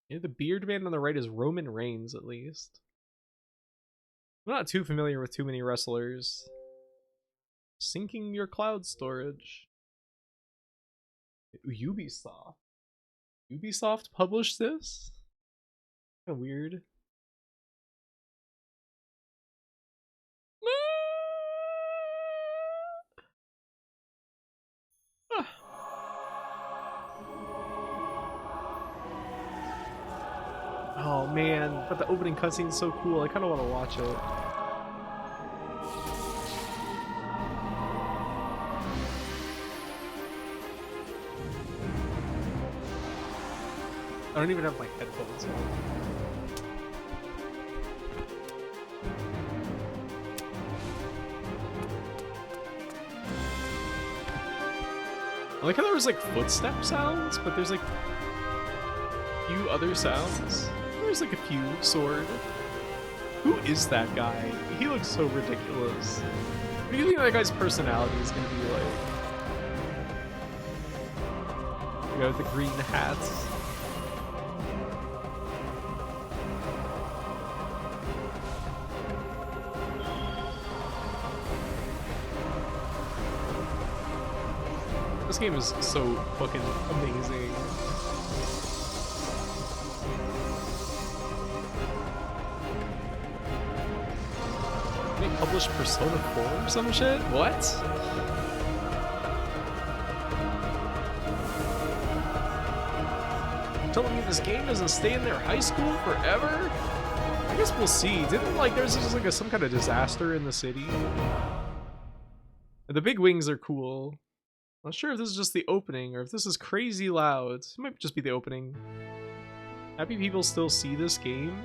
Yeah, the beard man on the right is Roman Reigns, at least. I'm not too familiar with too many wrestlers. Syncing your cloud storage. Ubisoft. Ubisoft published this? Kind of weird. Oh man, but the opening cutscene is so cool. I kind of want to watch it. I don't even have my headphones on. I like how there was like footstep sounds, but there's like a few other sounds. There's like a few sword. Who is that guy? He looks so ridiculous. What do you think that guy's personality is gonna be like? You know, with the green hats. This game is so fucking amazing. They published Persona 4 or some shit? What? You're telling me this game doesn't stay in their high school forever? I guess we'll see. Didn't like there's just like some kind of disaster in the city? The big wings are cool. Not sure if this is just the opening or if this is crazy loud. It might just be the opening. Happy people still see this game.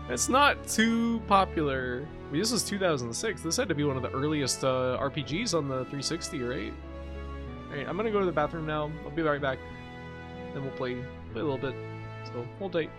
It's not too popular. I mean, this was 2006. This had to be one of the earliest RPGs on the 360, right? Alright, I'm gonna go to the bathroom now. I'll be right back. Then we'll play a little bit. So, hold tight.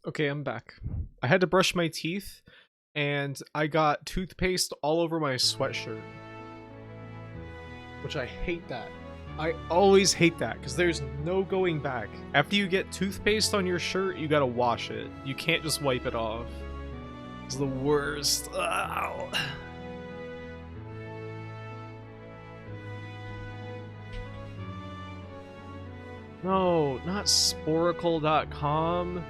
Okay, I'm back. I had to brush my teeth, and I got toothpaste all over my sweatshirt. Which I hate that. I always hate that, because there's no going back. After you get toothpaste on your shirt, you gotta wash it. You can't just wipe it off. It's the worst. Ow. No, not Sporacle.com.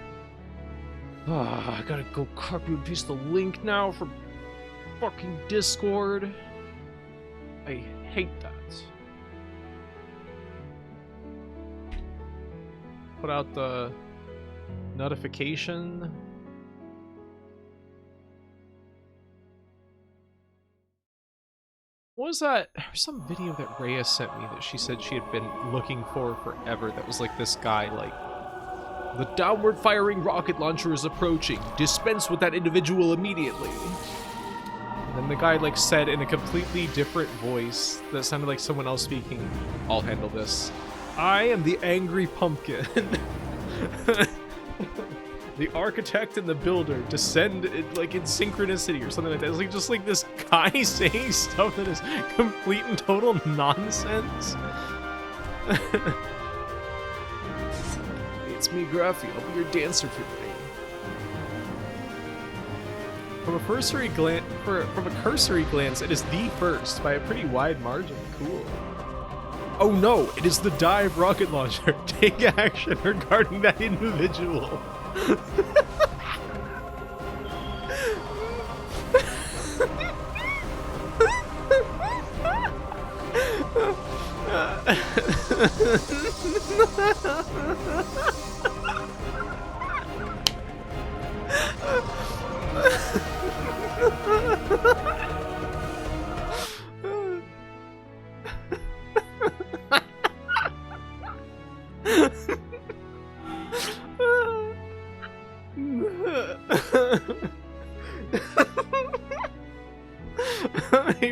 I gotta go copy and paste the link now for fucking Discord. I hate that. Put out the notification. What was that? There was some video that Rhea sent me that she said she had been looking for forever. That was like this guy, like, the downward firing rocket launcher is approaching. Dispense with that individual immediately. And then the guy like said in a completely different voice that sounded like someone else speaking, "I'll handle this. I am the angry pumpkin." The architect and the builder descend like in synchronicity or something like that. It's like just like this guy saying stuff that is complete and total nonsense. It's me, Gruffy. I'll be your dancer for today. From a cursory glance, it is the first by a pretty wide margin. Cool. Oh no! It is the dive rocket launcher. Take action regarding that individual. Hey,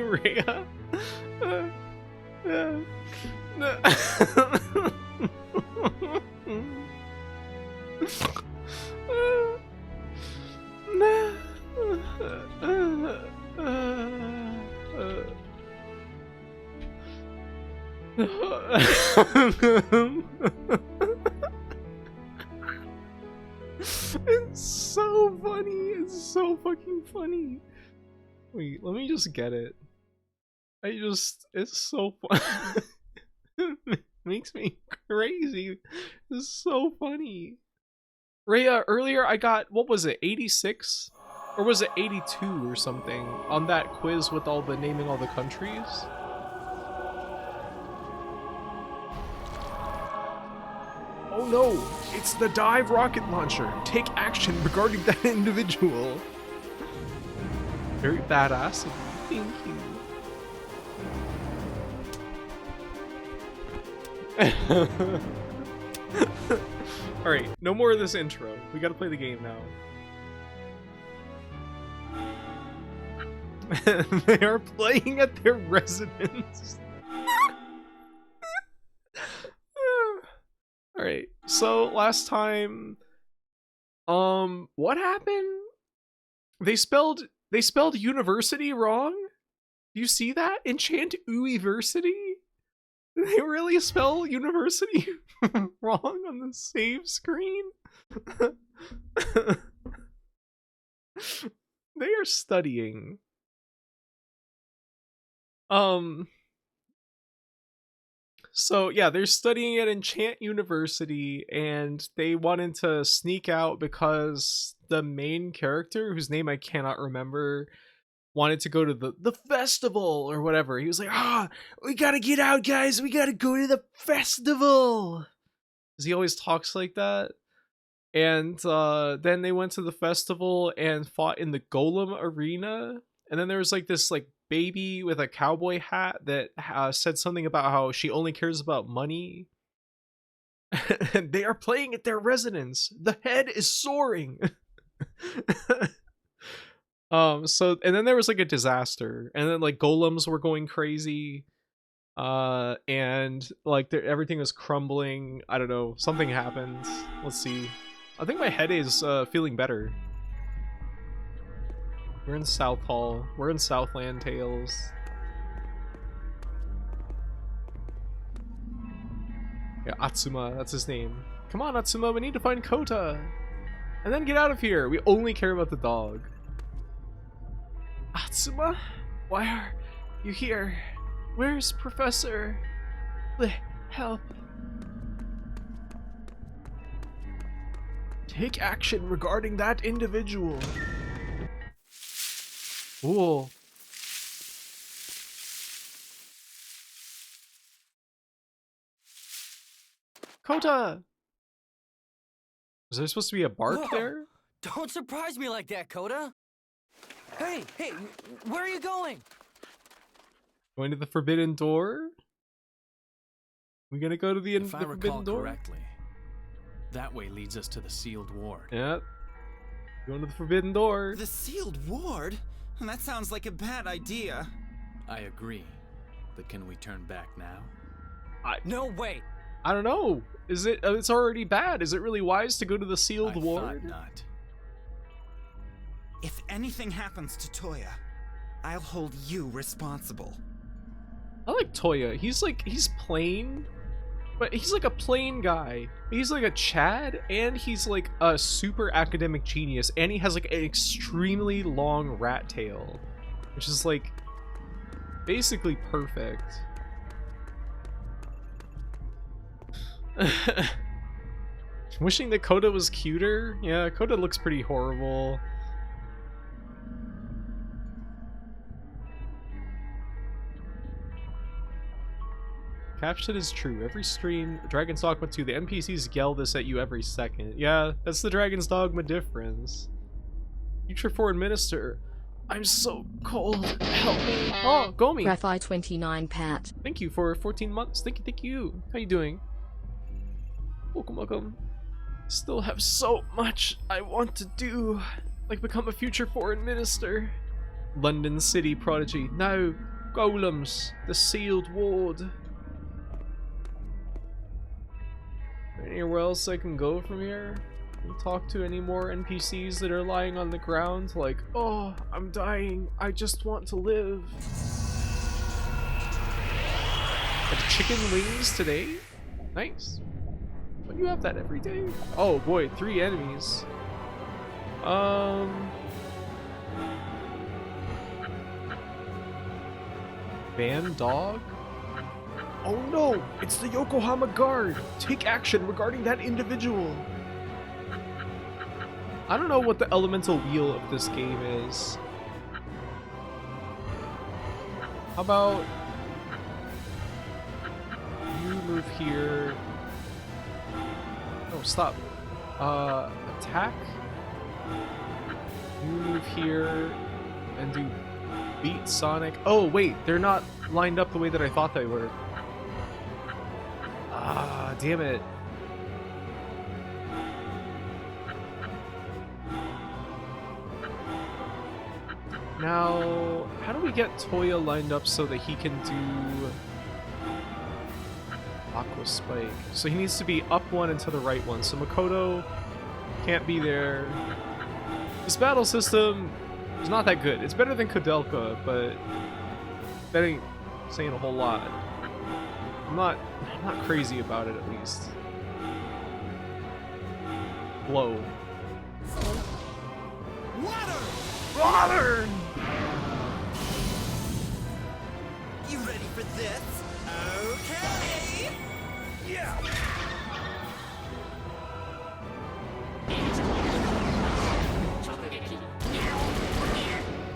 Rhea. It's so funny. It's so fucking funny. Wait, let me just get it. It's so fun. It makes me crazy. It's so funny. Rhea, earlier I got, what was it, 86? Or was it 82 or something on that quiz with all the naming all the countries? Oh no, it's the dive rocket launcher. Take action regarding that individual. Very badass of you. Thank you. Alright, no more of this intro. We gotta play the game now. They are playing at their residence. Alright, so last time, what happened? They spelled university wrong? Do you see that? Enchanted University? They really spell university wrong on the save screen? They are studying. So yeah, they're studying at Enchant University, and they wanted to sneak out because the main character, whose name I cannot remember, wanted to go to the festival or whatever. He was like, we gotta get out, guys. We gotta go to the festival. Because he always talks like that. And then they went to the festival and fought in the Golem arena. And then there was like this like baby with a cowboy hat that said something about how she only cares about money. And they are playing at their residence. The head is soaring. So, and then there was like a disaster, and then like golems were going crazy, and like everything was crumbling. I don't know, something happened. Let's see. I think my head is feeling better. We're in South Hall. We're in Southland Tales. Yeah, Atsuma, that's his name. Come on, Atsuma, we need to find Kota. And then get out of here. We only care about the dog. Atsuma? Why are you here? Where's Professor? Help. Take action regarding that individual. Ooh. Kota! Was there supposed to be a bark there? Don't surprise me like that, Kota! Hey, where are you going? Going to the forbidden door? We gonna go to the forbidden door? Correctly, that way leads us to the sealed ward. Yep. Going to the forbidden door. The sealed ward? That sounds like a bad idea. I agree, but can we turn back now? No, wait. I don't know. Is it? It's already bad. Is it really wise to go to the sealed ward? I thought not. If anything happens to Toya, I'll hold you responsible. I like Toya. He's plain, but he's like a plain guy. He's like a Chad, and he's like a super academic genius, and he has like an extremely long rat tail, which is like basically perfect. Wishing that Kota was cuter. Yeah, Kota looks pretty horrible. Caption is true. Every stream, Dragon's Dogma 2, the NPCs yell this at you every second. Yeah, that's the Dragon's Dogma difference. Future Foreign Minister. I'm so cold. Help me. Oh, Gomi. Raphi 29 Pat. Thank you for 14 months. Thank you. How you doing? Welcome. Still have so much I want to do. Like become a future foreign minister. London City Prodigy. Now, golems. The sealed ward. Anywhere else I can go from here? Talk to any more NPCs that are lying on the ground like, oh, I'm dying, I just want to live. Have chicken wings today? Nice. Don't you have that every day? Oh boy, 3 enemies. Band dog? Oh no, it's the Yokohama Guard. Take action regarding that individual. I don't know what the elemental wheel of this game is. How about you move here? Oh, stop. Attack. You move here and do beat Sonic. Oh wait, they're not lined up the way that I thought they were. Ah, damn it. Now, how do we get Toya lined up so that he can do Aqua Spike? So he needs to be up one and to the right one. So Makoto can't be there. This battle system is not that good. It's better than Kudelka, but that ain't saying a whole lot. I'm not crazy about it, at least. Blow. Water! You ready for this? Okay! Yeah!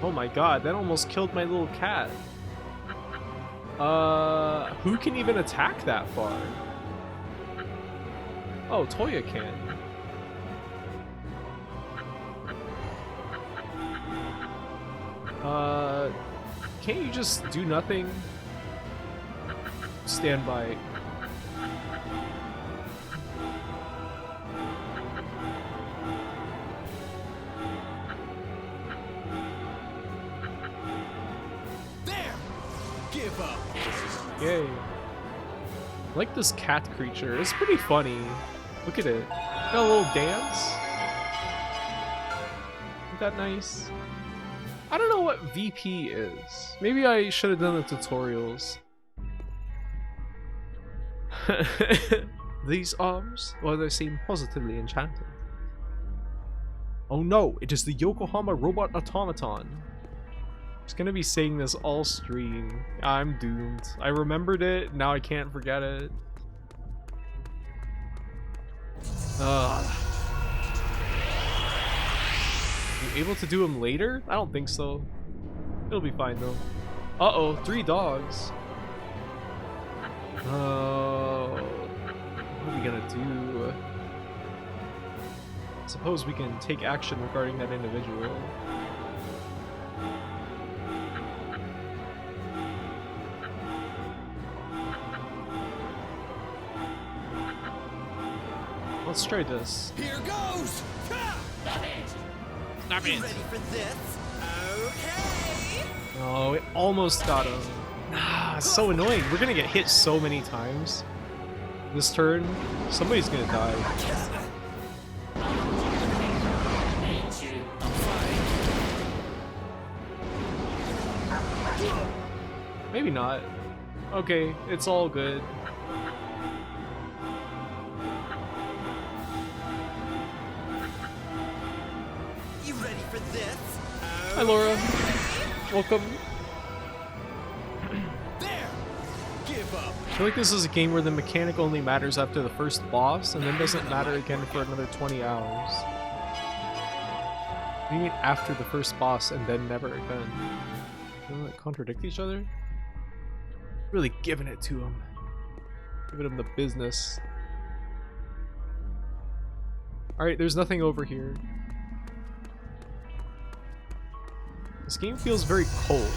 Oh my god, that almost killed my little cat. Who can even attack that far? Oh, Toya can. Can't you just do nothing? Stand by. There! Give up! Yay. I like this cat creature. It's pretty funny. Look at it. Got a little dance. Isn't that nice? I don't know what VP is. Maybe I should have done the tutorials. These arms, well, they seem positively enchanted. Oh no, it is the Yokohama Robot Automaton. I'm just gonna be saying this all stream. I'm doomed. I remembered it, now I can't forget it. You able to do them later? I don't think so. It'll be fine though. Uh-oh, 3 dogs. Oh, what are we gonna do? I suppose we can take action regarding that individual. Let's try this. Here goes! Stop You ready for this? Okay! Oh, it almost got him. Ah, it's so annoying. We're gonna get hit so many times. This turn, somebody's gonna die. Maybe not. Okay, it's all good. You ready for this? Hi, Laura. Welcome. There! Give up! I feel like this is a game where the mechanic only matters after the first boss and then doesn't matter again for another 20 hours. What do you mean after the first boss and then never again? Don't they contradict each other? Really giving it to him. Giving him the business. Alright, there's nothing over here. This game feels very cold.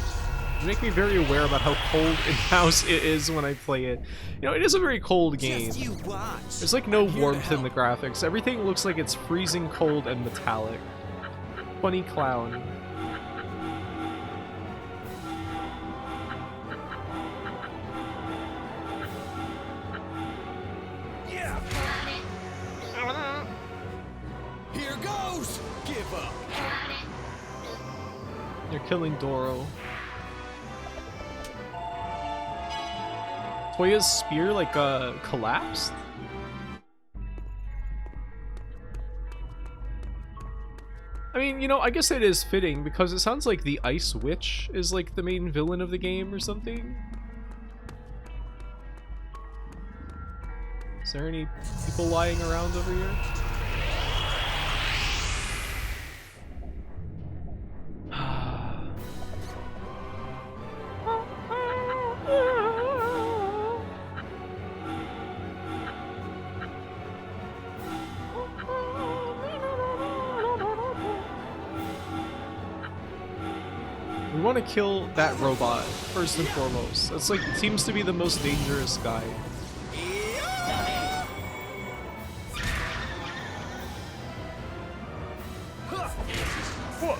You make me very aware about how cold in-house it is when I play it. You know, it is a very cold game. Just you watch. There's like no I'm here to warmth in the help. graphics. Everything looks like it's freezing cold and metallic. Funny clown. Yeah. Here goes. Give up. You're killing Doro. Toya's spear like collapsed? I mean, you know, I guess it is fitting because it sounds like the Ice Witch is like the main villain of the game or something. Is there any people lying around over here? We want to kill that robot first and foremost. That's like seems to be the most dangerous guy. Whoa.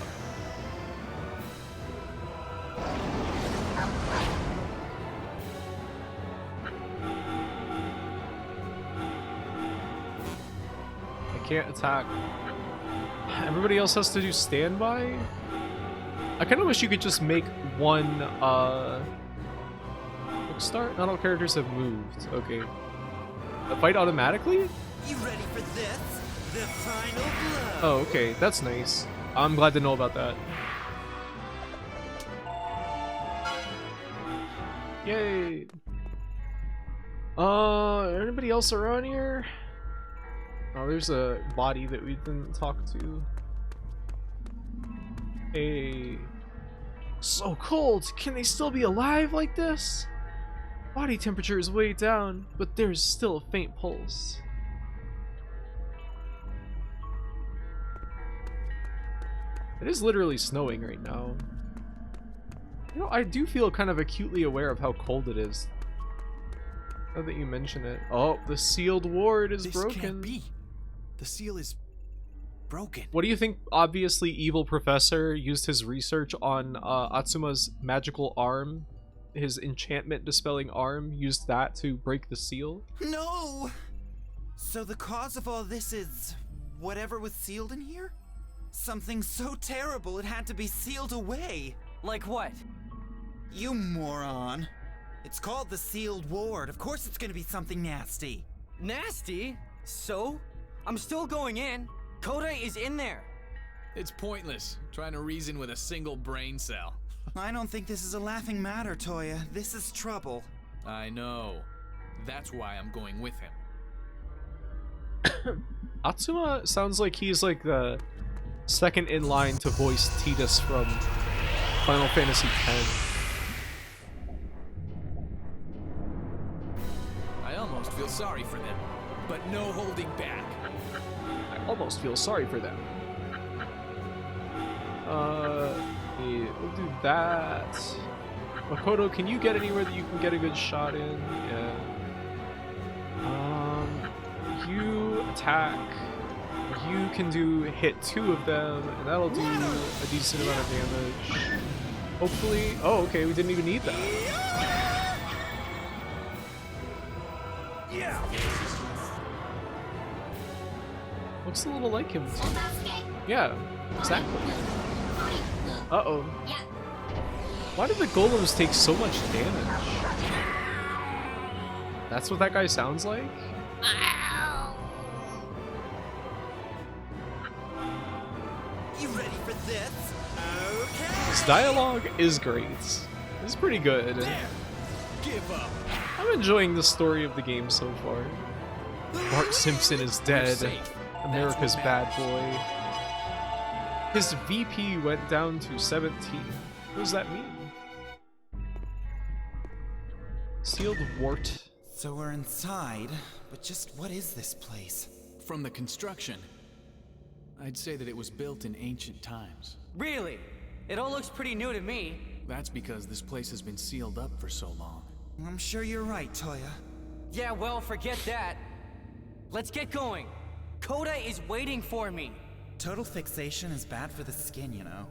I can't attack. Everybody else has to do standby? I kind of wish you could just make one, quick start? Not all characters have moved. Okay. Fight automatically? You ready for this? The final blow. Oh, okay. That's nice. I'm glad to know about that. Yay! Anybody else around here? Oh, there's a body that we didn't talk to. Hey. So cold! Can they still be alive like this? Body temperature is way down, but there's still a faint pulse. It is literally snowing right now. You know, I do feel kind of acutely aware of how cold it is. Now that you mention it. Oh, the sealed ward is This broken. can't be. The seal is broken. What do you think? Obviously, Evil Professor used his research on Atsuma's magical arm, his enchantment dispelling arm, used that to break the seal. No! So the cause of all this is whatever was sealed in here? Something so terrible it had to be sealed away. Like what? You moron. It's called the sealed ward. Of course it's gonna be something nasty. Nasty? So? I'm still going in. Koda is in there. It's pointless trying to reason with a single brain cell. I don't think this is a laughing matter, Toya. This is trouble. I know. That's why I'm going with him. Atsuma sounds like he's like the second in line to voice Tidus from Final Fantasy X. I almost feel sorry for them, but no holding back. I almost feel sorry for them. Yeah, we'll do that. Makoto, can you get anywhere that you can get a good shot in? Yeah. You attack. You can hit 2 of them, and that'll do a decent amount of damage. Hopefully. Oh, okay, we didn't even need that. Yeah. Looks a little like him too. Yeah, exactly. Uh-oh. Why did the golems take so much damage? That's what that guy sounds like? You ready for this? Okay. His dialogue is great. It's pretty good. There! Give up! I'm enjoying the story of the game so far. Bart Simpson is dead. safe. America's That's bad what boy. His VP went down to 17. What does that mean? Sealed wart. So we're inside, but just what is this place? From the construction, I'd say that it was built in ancient times. Really? It all looks pretty new to me. That's because this place has been sealed up for so long. I'm sure you're right, Toya. Yeah, well, forget that. Let's get going. Coda is waiting for me. Total fixation is bad for the skin, you know.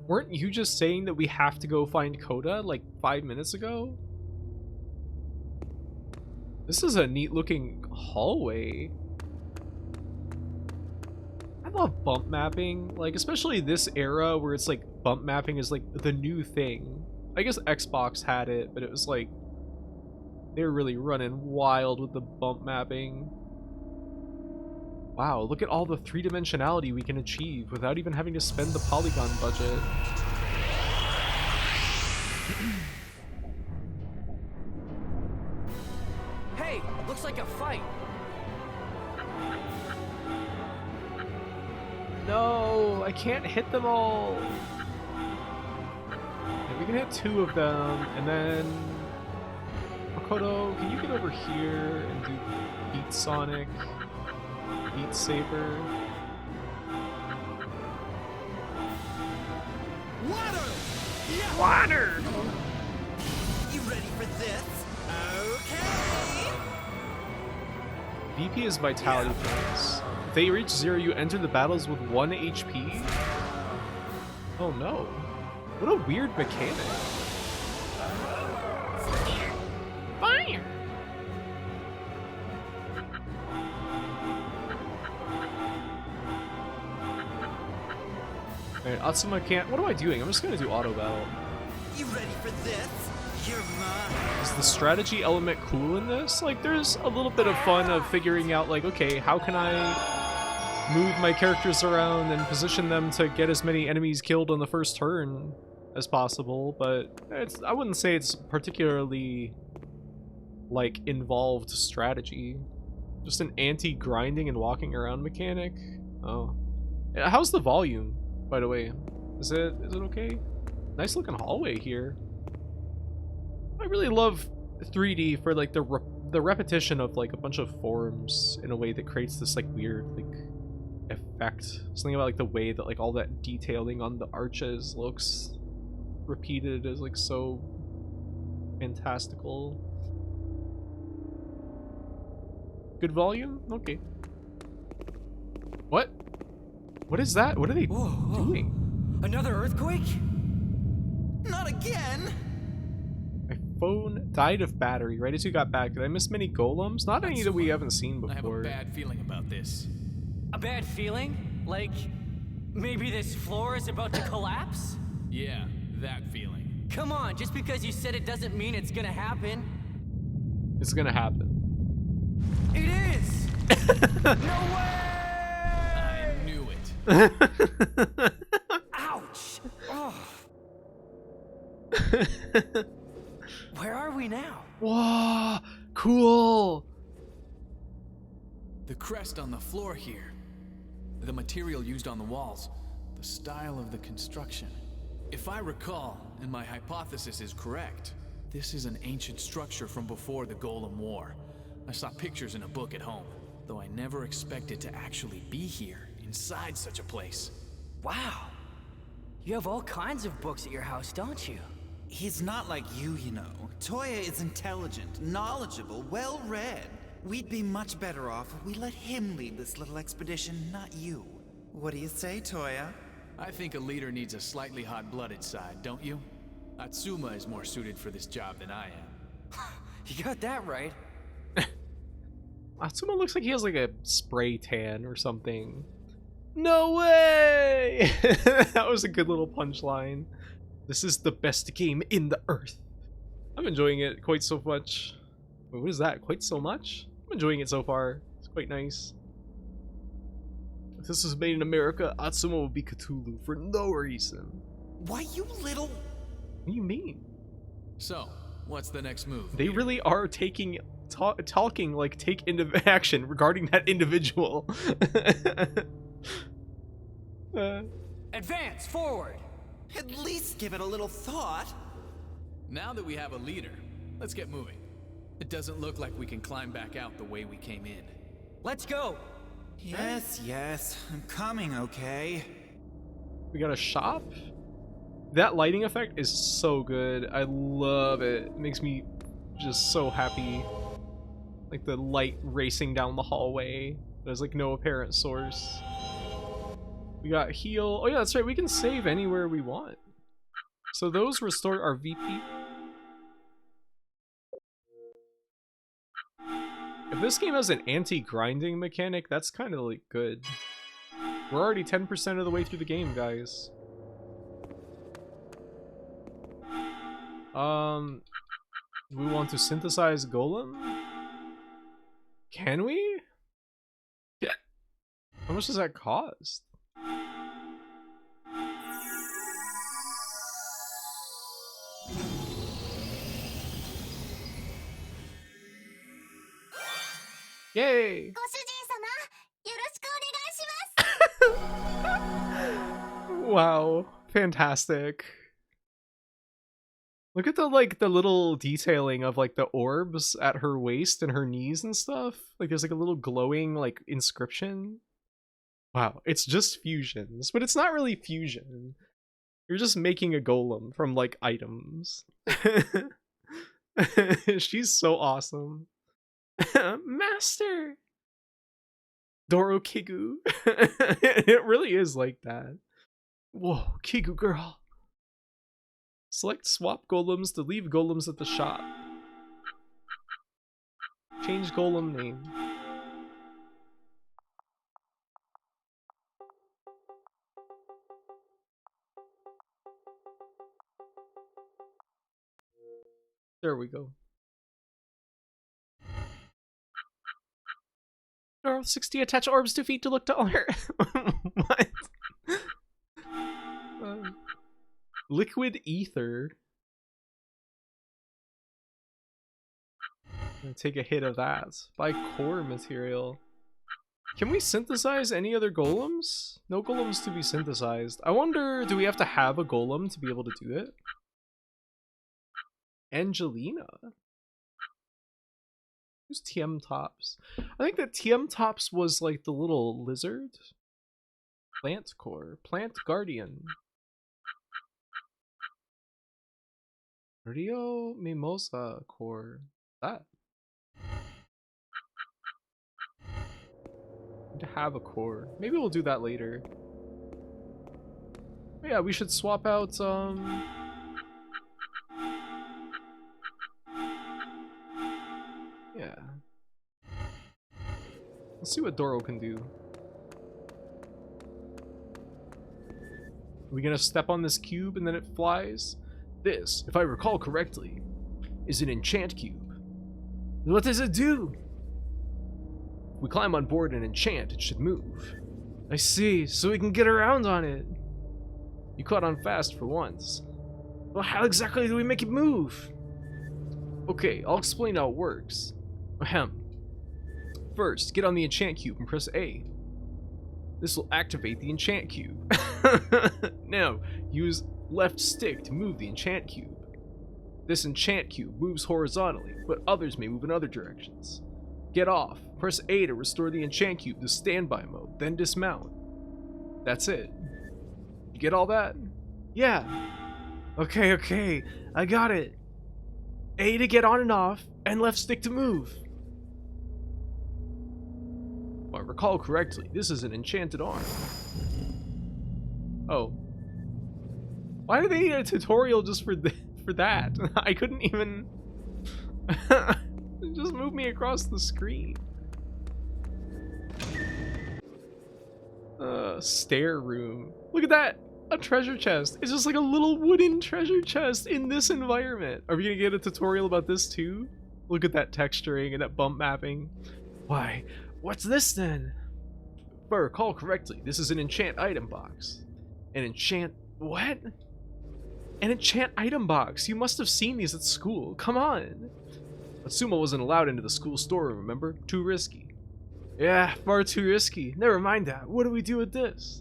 Weren't you just saying that we have to go find Coda like 5 minutes ago? This is a neat looking hallway. I love bump mapping, like especially this era where it's like bump mapping is like the new thing. I guess Xbox had it, but it was like they were really running wild with the bump mapping. Wow, look at all the three-dimensionality we can achieve without even having to spend the polygon budget. Hey, looks like a fight. No, I can't hit them all. Okay, we can hit 2 of them, and then Makoto, can you get over here and do Beat Sonic? Beat Saber. Water! Yeah! Water! You ready for this? Okay! VP is Vitality points. If they reach 0, you enter the battles with 1 HP? Oh no. What a weird mechanic. Fire! Alright, Atsuma can't. What am I doing? I'm just gonna do auto battle. You ready for this? You're mine. Is the strategy element cool in this? Like, there's a little bit of fun of figuring out, like, okay, how can I move my characters around and position them to get as many enemies killed on the first turn as possible, but I wouldn't say it's particularly, like, involved strategy. Just an anti-grinding and walking around mechanic. Oh. How's the volume, by the way? Is it okay? Nice looking hallway here. I really love 3D for like the repetition of like a bunch of forms in a way that creates this like weird like effect. Something about like the way that like all that detailing on the arches looks repeated is like so fantastical. Good volume? Okay. What? What is that? What are they doing? Another earthquake? Not again! My phone died of battery right as you got back. Did I miss many golems? Not any that we haven't seen before. I have a bad feeling about this. A bad feeling? Like, maybe this floor is about to collapse? Yeah, that feeling. Come on, just because you said it doesn't mean it's gonna happen. It's gonna happen. It is! No way! I knew it. Ouch! Oh. Where are we now? Whoa, cool. The crest on the floor here. The material used on the walls. The style of the construction. If I recall, and my hypothesis is correct, this is an ancient structure from before the Golem War. I saw pictures in a book at home, though I never expected to actually be here, inside such a place. Wow. You have all kinds of books at your house, don't you? He's not like you know. Toya is intelligent, knowledgeable, well-read. We'd be much better off if we let him lead this little expedition, not you. What do you say, Toya? I think a leader needs a slightly hot-blooded side, don't you? Atsuma is more suited for this job than I am. You got that right. Atsuma looks like he has like a spray tan or something. No way! That was a good little punchline. This is the best game in the earth. I'm enjoying it quite so much. Wait, what is that? Quite so much? I'm enjoying it so far. It's quite nice. If this was made in America, Atsuma would be Cthulhu for no reason. Why, you little... What do you mean? So, what's the next move? They really are taking... talking like take into action regarding that individual. Advance, forward! At least give it a little thought. Now that we have a leader, let's get moving. It doesn't look like we can climb back out the way we came in. Let's go. Yes, yes, I'm coming, okay? We got a shop? That lighting effect is so good. I love it. It makes me just so happy. Like the light racing down the hallway. There's like no apparent source. We got heal. Oh yeah, that's right. We can save anywhere we want. So those restore our VP. If this game has an anti-grinding mechanic, that's kind of like good. We're already 10% of the way through the game, guys. We want to synthesize Golem? Can we? Yeah. How much does that cost? Yay! Wow, fantastic. Look at the the little detailing of like the orbs at her waist and her knees and stuff. Like there's like a little glowing like inscription. Wow, it's just fusions, but it's not really fusion. You're just making a golem from like items. She's so awesome. Master Doro Kigu. It really is like that. Whoa, Kigu girl. Select swap golems to leave golems at the shop. Change golem name. There we go. Girl, 60 attach orbs to feet to look taller. What? Liquid ether. I'm gonna take a hit of that. Buy core material. Can we synthesize any other golems? No golems to be synthesized. I wonder, do we have to have a golem to be able to do it? Angelina. Who's TM Tops? I think that TM Tops was like the little lizard. Plant core. Plant guardian. Rio Mimosa core. That. Need to have a core. Maybe we'll do that later. But yeah, we should swap out yeah. Let's see what Doro can do. Are we gonna step on this cube and then it flies? This, if I recall correctly, is an enchant cube. What does it do? If we climb on board and enchant, it should move. I see, so we can get around on it. You caught on fast for once. Well, how exactly do we make it move? Okay, I'll explain how it works. Ahem. First, get on the enchant cube and press A. This will activate the enchant cube. Now, use left stick to move the enchant cube. This enchant cube moves horizontally, but others may move in other directions. Get off. Press A to restore the enchant cube to standby mode, then dismount. That's it. You get all that? Yeah. Okay, I got it. A to get on and off, and left stick to move. If I recall correctly, this is an enchanted arm. Oh. Why do they need a tutorial just for that? I couldn't even... Just move me across the screen. Stair room. Look at that! A treasure chest. It's just like a little wooden treasure chest in this environment. Are we gonna get a tutorial about this too? Look at that texturing and that bump mapping. Why, what's this then? If I recall correctly, this is an enchant item box. An enchant... what? An enchant item box. You must have seen these at school. Come on. Atsuma wasn't allowed into the school storeroom, remember? Too risky. Yeah, far too risky. Never mind that. What do we do with this?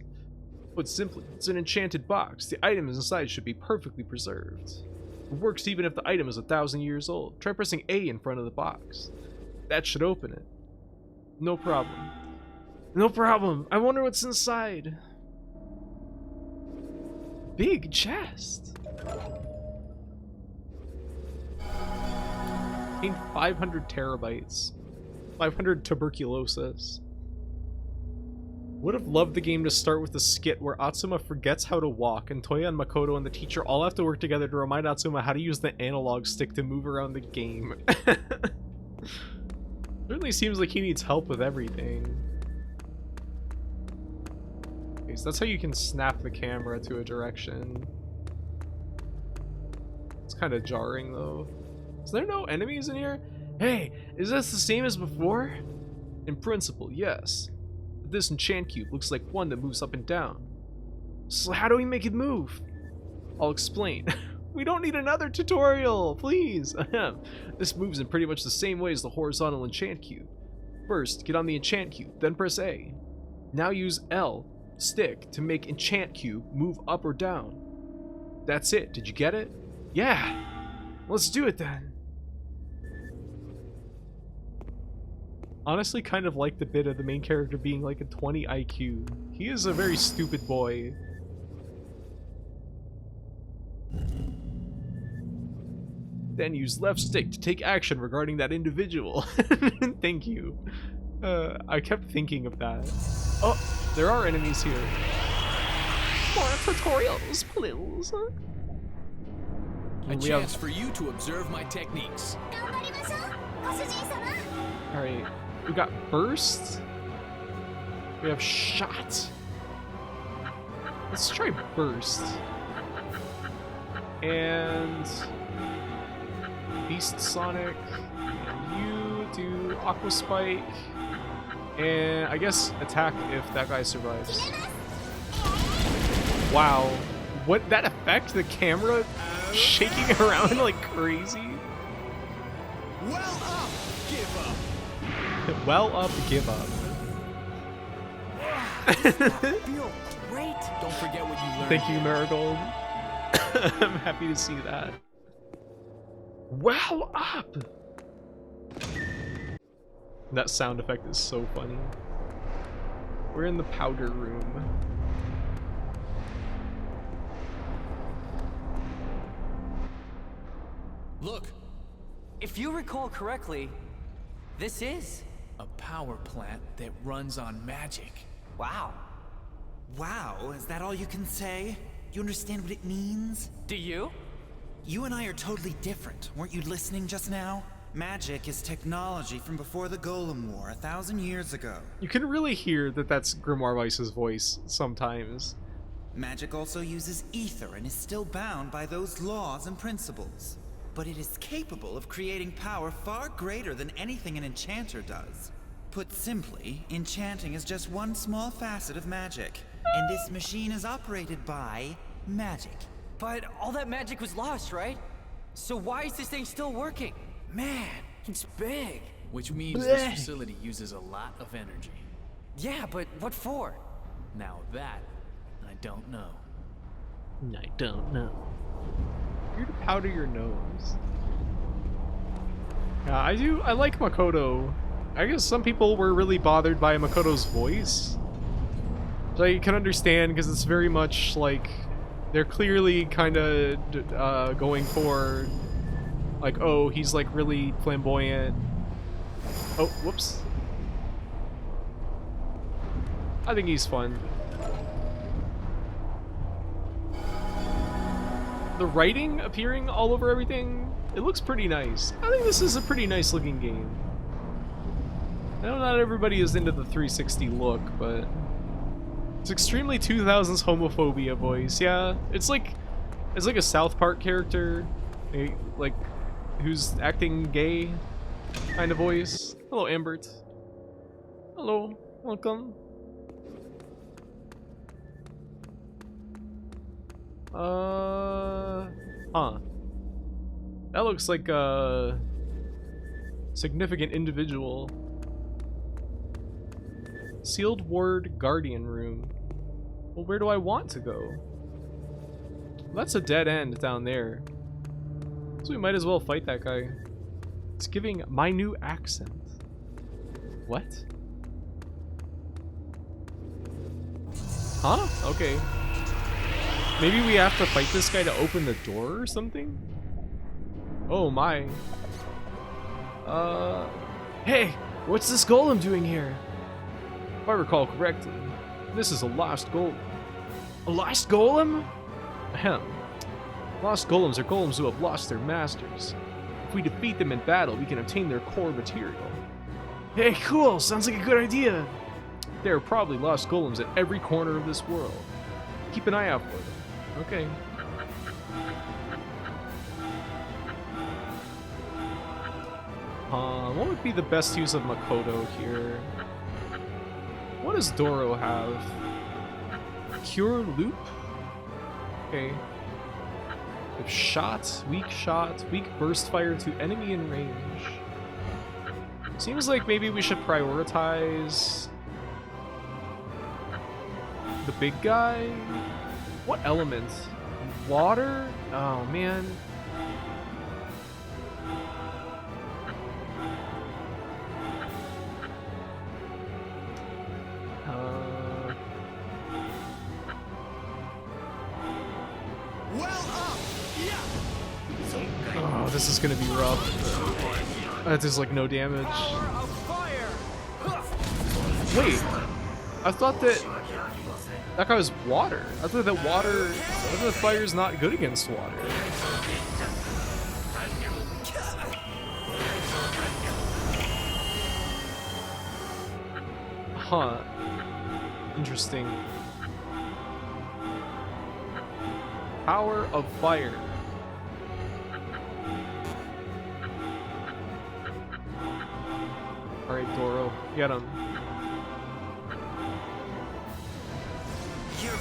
Put simply, it's an enchanted box. The items inside should be perfectly preserved. It works even if the item is 1,000 years old. Try pressing A in front of the box. That should open it. No problem. No problem. I wonder what's inside. Big chest. Contained 500 terabytes. 500 tuberculosis. Would have loved the game to start with a skit where Atsuma forgets how to walk, and Toya and Makoto and the teacher all have to work together to remind Atsuma how to use the analog stick to move around the game. Certainly seems like he needs help with everything. Okay, so that's how you can snap the camera to a direction. It's kind of jarring though. Is there no enemies in here? Hey, is this the same as before? In principle, yes. But this enchant cube looks like one that moves up and down. So how do we make it move? I'll explain. We don't need another tutorial, please. This moves in pretty much the same way as the horizontal enchant cube. First, get on the enchant cube, then press A. Now use L, stick, to make enchant cube move up or down. That's it, did you get it? Yeah, let's do it then. Honestly, kind of like the bit of the main character being like a 20 IQ. He is a very stupid boy. Then use left stick to take action regarding that individual. Thank you. I kept thinking of that. Oh, there are enemies here. More tutorials, please. A chance for you to observe my techniques. Alright, we got burst. We have shot. Let's try burst. And Beast Sonic. You do Aqua Spike. And I guess attack if that guy survives. Wow. What, that effect? The camera shaking around like crazy? Well up, give up. Well up, give up. Feel great. Don't forget what you learned. Thank you, Marigold. I'm happy to see that. Well up! That sound effect is so funny. We're in the powder room. Look, If you recall correctly, this is... a power plant that runs on magic. Wow. Wow, is that all you can say? You understand what it means? Do you? You and I are totally different. Weren't you listening just now? Magic is technology from before the Golem War 1,000 years ago. You can really hear that that's Grimoire Weiss's voice sometimes. Magic also uses ether and is still bound by those laws and principles. But it is capable of creating power far greater than anything an enchanter does. Put simply, enchanting is just one small facet of magic. And this machine is operated by magic. But all that magic was lost, right? So why is this thing still working? Man, it's big. Which means this facility uses a lot of energy. Yeah, but what for? Now that, I don't know. I don't know. You're to powder your nose. Yeah, I like Makoto. I guess some people were really bothered by Makoto's voice. So I can understand, because it's very much like they're clearly kind of going for like, oh, he's like really flamboyant. Oh, whoops. I think he's fun. The writing appearing all over everything, it looks pretty nice. I think this is a pretty nice looking game. I know not everybody is into the 360 look, but it's extremely 2000s homophobia voice. Yeah, it's like a South Park character, like who's acting gay kind of voice. Hello, Ambert. Hello, welcome. Huh. That looks like a significant individual. Sealed ward guardian room. Well, where do I want to go? That's a dead end down there. So we might as well fight that guy. It's giving my new accent. What? Huh? Okay. Maybe we have to fight this guy to open the door or something? Oh my. Hey! What's this golem doing here? If I recall correctly, this is a lost golem. A lost golem? Ahem. Lost golems are golems who have lost their masters. If we defeat them in battle, we can obtain their core material. Hey, cool! Sounds like a good idea! There are probably lost golems at every corner of this world. Keep an eye out for them. Okay. What would be the best use of Makoto here? What does Doro have? Cure Loop? Okay. If shot, weak burst fire to enemy in range. Seems like maybe we should prioritize the big guy. What element? Water? Oh man. Oh, this is gonna be rough. That does like no damage. Wait, I thought that guy was water. I thought that fire's not good against water. Huh. Interesting. Power of fire. Alright, Doro, get him.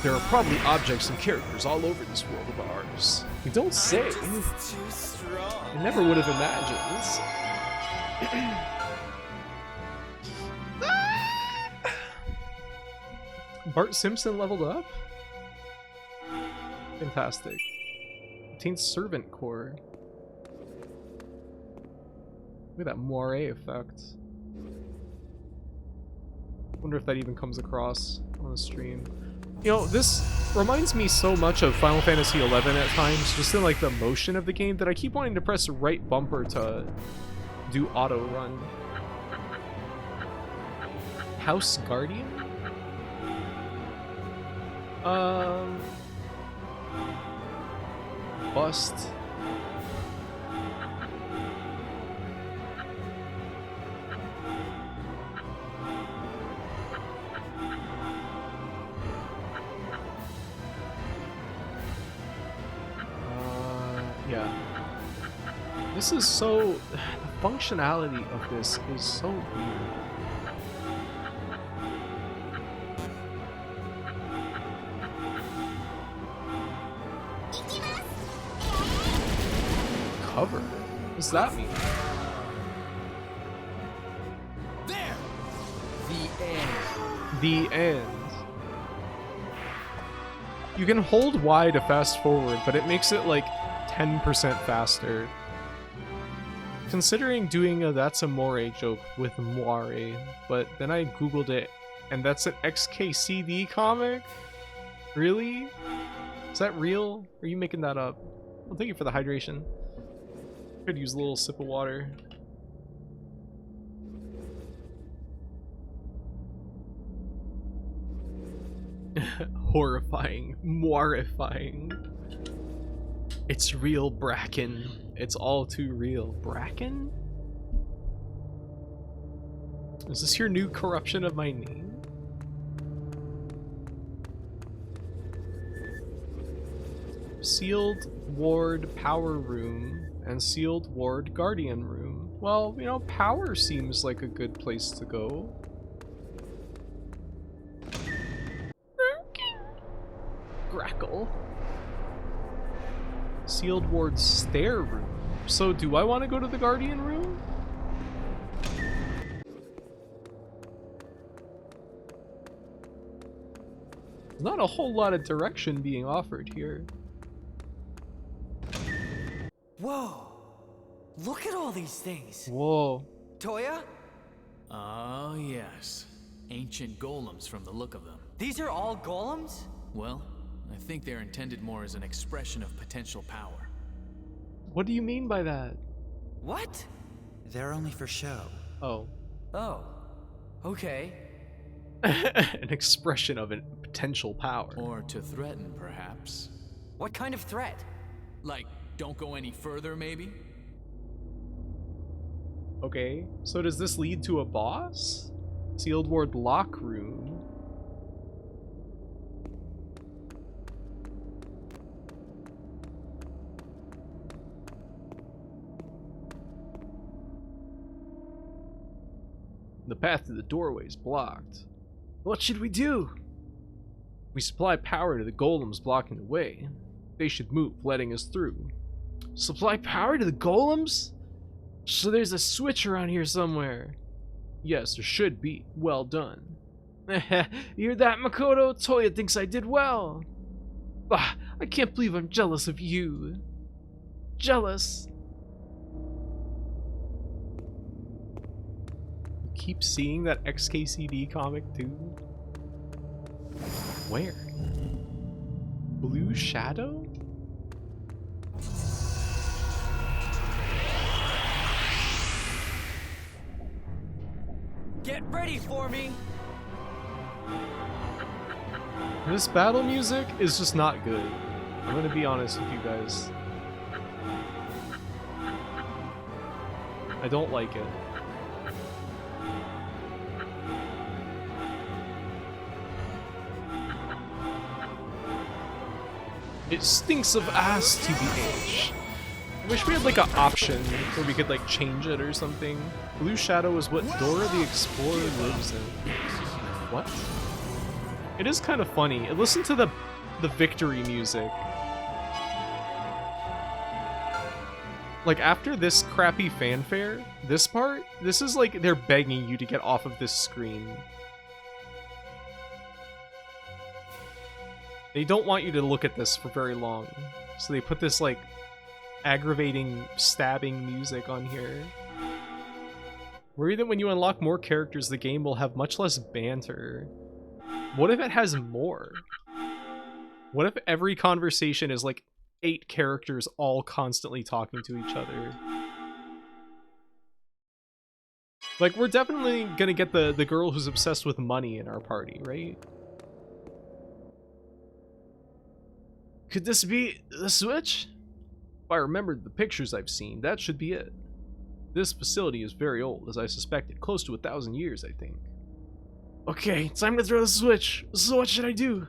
There are probably objects and characters all over this world of ours. You don't say. I never would have imagined. Bart Simpson leveled up? Fantastic. Obtains Servant Core. Look at that moire effect. Wonder if that even comes across on the stream. You know, this reminds me so much of Final Fantasy XI at times, just in like the motion of the game, that I keep wanting to press right bumper to do auto run. House Guardian? Bust. Yeah. This is so... The functionality of this is so weird. Cover? What does that mean? There! The end. The end. You can hold Y to fast forward, but it makes it like 10% faster. Considering doing a That's a Moire joke with moire, but then I googled it, and that's an XKCD comic? Really? Is that real? Or are you making that up? Well, thank you for the hydration. Could use a little sip of water. Horrifying. Mortifying. It's real, Bracken. It's all too real. Bracken? Is this your new corruption of my name? Sealed Ward Power Room and Sealed Ward Guardian Room. Well, you know, power seems like a good place to go. Grackle. Sealed Ward Stair Room. So do I want to go to the Guardian Room? There's not a whole lot of direction being offered here. Whoa! Look at all these things. Whoa. Toya, Oh, yes. Ancient golems from the look of them. these are all golems? Well, I think they're intended more as an expression of potential power. What do you mean by that? What? They're only for show. Oh. Oh, okay. An expression of a potential power. Or to threaten, perhaps. What kind of threat? Like, don't go any further, maybe? Okay, so does this lead to a boss? Sealed ward lock room. The path to the doorway is blocked. What should we do? We supply power to the golems blocking the way. They should move, letting us through. Supply power to the golems? So there's a switch around here somewhere. Yes, there should be. Well done. You hear that, Makoto? Toya thinks I did well. Bah, I can't believe I'm jealous of you. Jealous. You keep seeing that XKCD comic too? Where? Blue Shadow? Get ready for me! This battle music is just not good. I'm gonna be honest with you guys. I don't like it. It stinks of ass, TBH. I wish we had like an option where we could like change it or something. Blue Shadow is what Dora the Explorer lives in. What? It is kind of funny. Listen to the victory music. Like after this crappy fanfare, this part, this is like they're begging you to get off of this screen. They don't want you to look at this for very long. So they put this like aggravating stabbing music on here. Worry that when you unlock more characters, the game will have much less banter. What if it has more? What if every conversation is like 8 characters all constantly talking to each other? Like, we're definitely gonna get the girl who's obsessed with money in our party, right? Could this be the switch? If I remembered the pictures I've seen, that should be it. This facility is very old, as I suspected, close to 1,000 years, I think. Okay, time to throw the switch. So what should I do?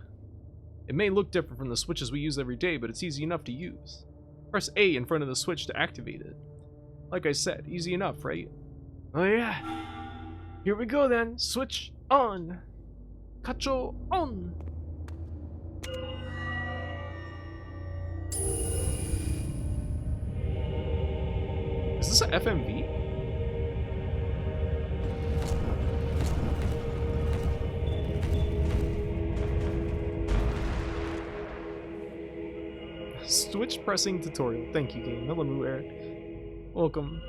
It may look different from the switches we use every day, but it's easy enough to use. Press A in front of the switch to activate it. Like I said, easy enough, right? Oh yeah. Here we go then. Switch on. Kacho on. Is this a FMV? Switch pressing tutorial. Thank you, game. Hello, Moo Eric. Welcome.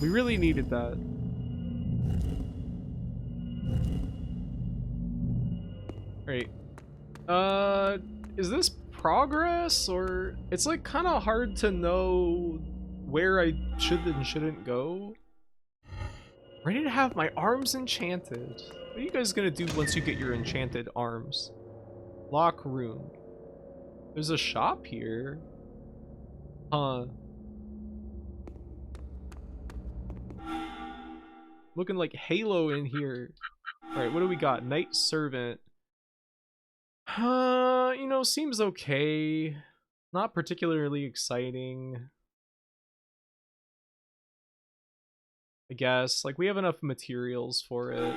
We really needed that. Right. Is this progress, or it's like kind of hard to know where I should and shouldn't go? Ready to have my arms enchanted. What are you guys gonna do once you get your enchanted arms? Lock room. There's a shop here. Huh. Looking like Halo in here. Alright, what do we got? Knight Servant. You know, seems okay. Not particularly exciting. I guess. Like, we have enough materials for it.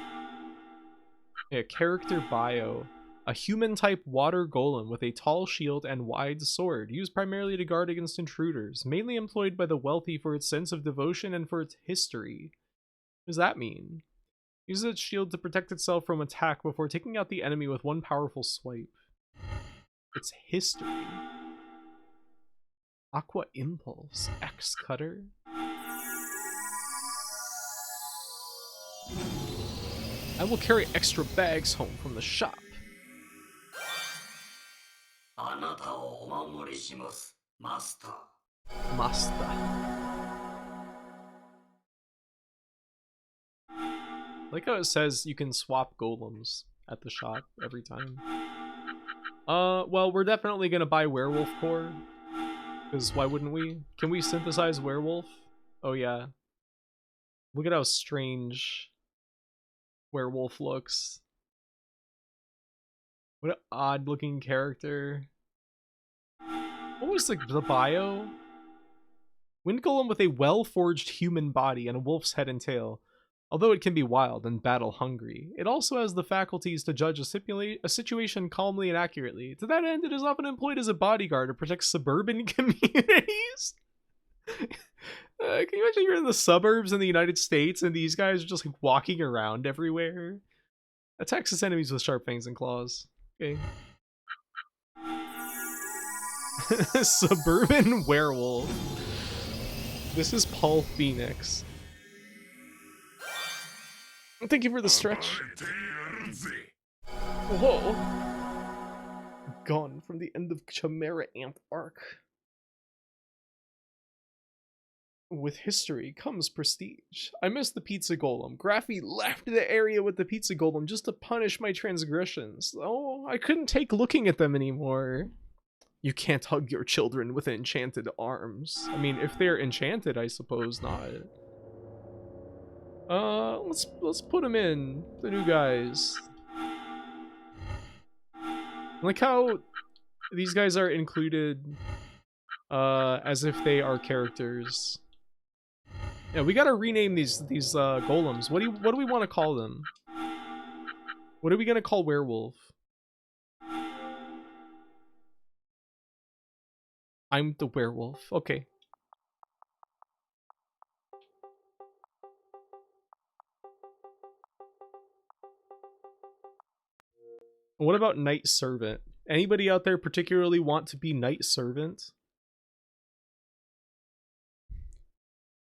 Yeah, character bio. A human-type water golem with a tall shield and wide sword, used primarily to guard against intruders, mainly employed by the wealthy for its sense of devotion and for its history. What does that mean? Uses its shield to protect itself from attack before taking out the enemy with one powerful swipe. It's history. Aqua Impulse. X Cutter. I will carry extra bags home from the shop. Master. Like how it says you can swap golems at the shop every time. Well, we're definitely gonna buy werewolf core. Because why wouldn't we? Can we synthesize werewolf? Oh yeah. Look at how strange werewolf looks. What an odd looking character. What was the bio? Wind golem with a well-forged human body and a wolf's head and tail. Although it can be wild and battle-hungry, it also has the faculties to judge a situation calmly and accurately. To that end, it is often employed as a bodyguard to protect suburban communities. Can you imagine you're in the suburbs in the United States and these guys are just like walking around everywhere? Attacks its enemies with sharp fangs and claws. Okay. Suburban werewolf. This is Paul Phoenix. Thank you for the stretch. Whoa. Gone from the end of Chimera Ant arc. With history comes prestige. I missed the pizza golem. Graffy left the area with the pizza golem just to punish my transgressions. Oh, I couldn't take looking at them anymore. You can't hug your children with enchanted arms. I mean, if they're enchanted, I suppose not. Let's put them in, the new guys. Like how these guys are included as if they are characters. Yeah, we gotta rename these golems. What do we want to call them? What are we gonna call werewolf? I'm the werewolf. Okay. What about Knight Servant? Anybody out there particularly want to be Knight Servant?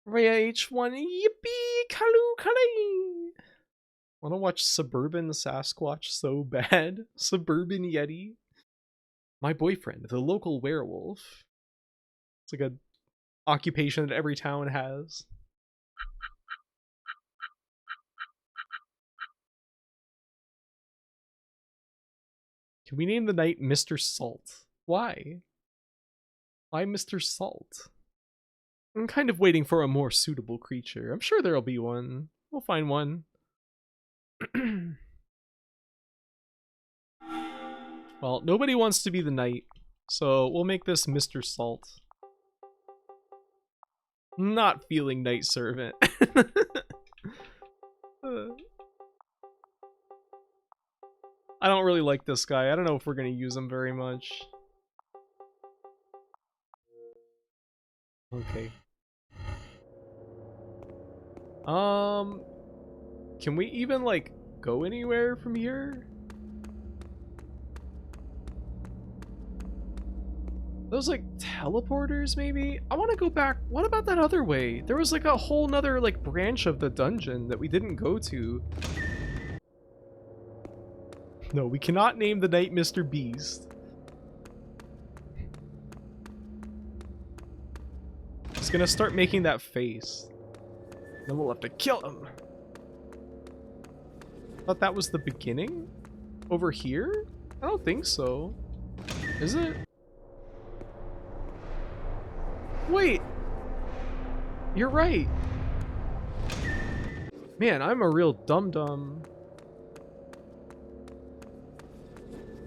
Rhea H1, yippee, kalu kalay. Wanna watch Suburban Sasquatch so bad? Suburban Yeti? My boyfriend, the local werewolf. It's like a occupation that every town has. Can we name the knight Mr. Salt? Why? Why Mr. Salt? I'm kind of waiting for a more suitable creature. I'm sure there'll be one. We'll find one. Well, nobody wants to be the knight, so we'll make this Mr. Salt. Not feeling Knight Servant. I don't really like this guy. I don't know if we're gonna use him very much. Okay. Can we even like go anywhere from here? Those like teleporters maybe? I want to go back. What about that other way? There was like a whole nother like branch of the dungeon that we didn't go to. No, we cannot name the knight Mr. Beast. He's gonna start making that face. Then we'll have to kill him. Thought that was the beginning? Over here? I don't think so. Is it? Wait! You're right! Man, I'm a real dum-dum.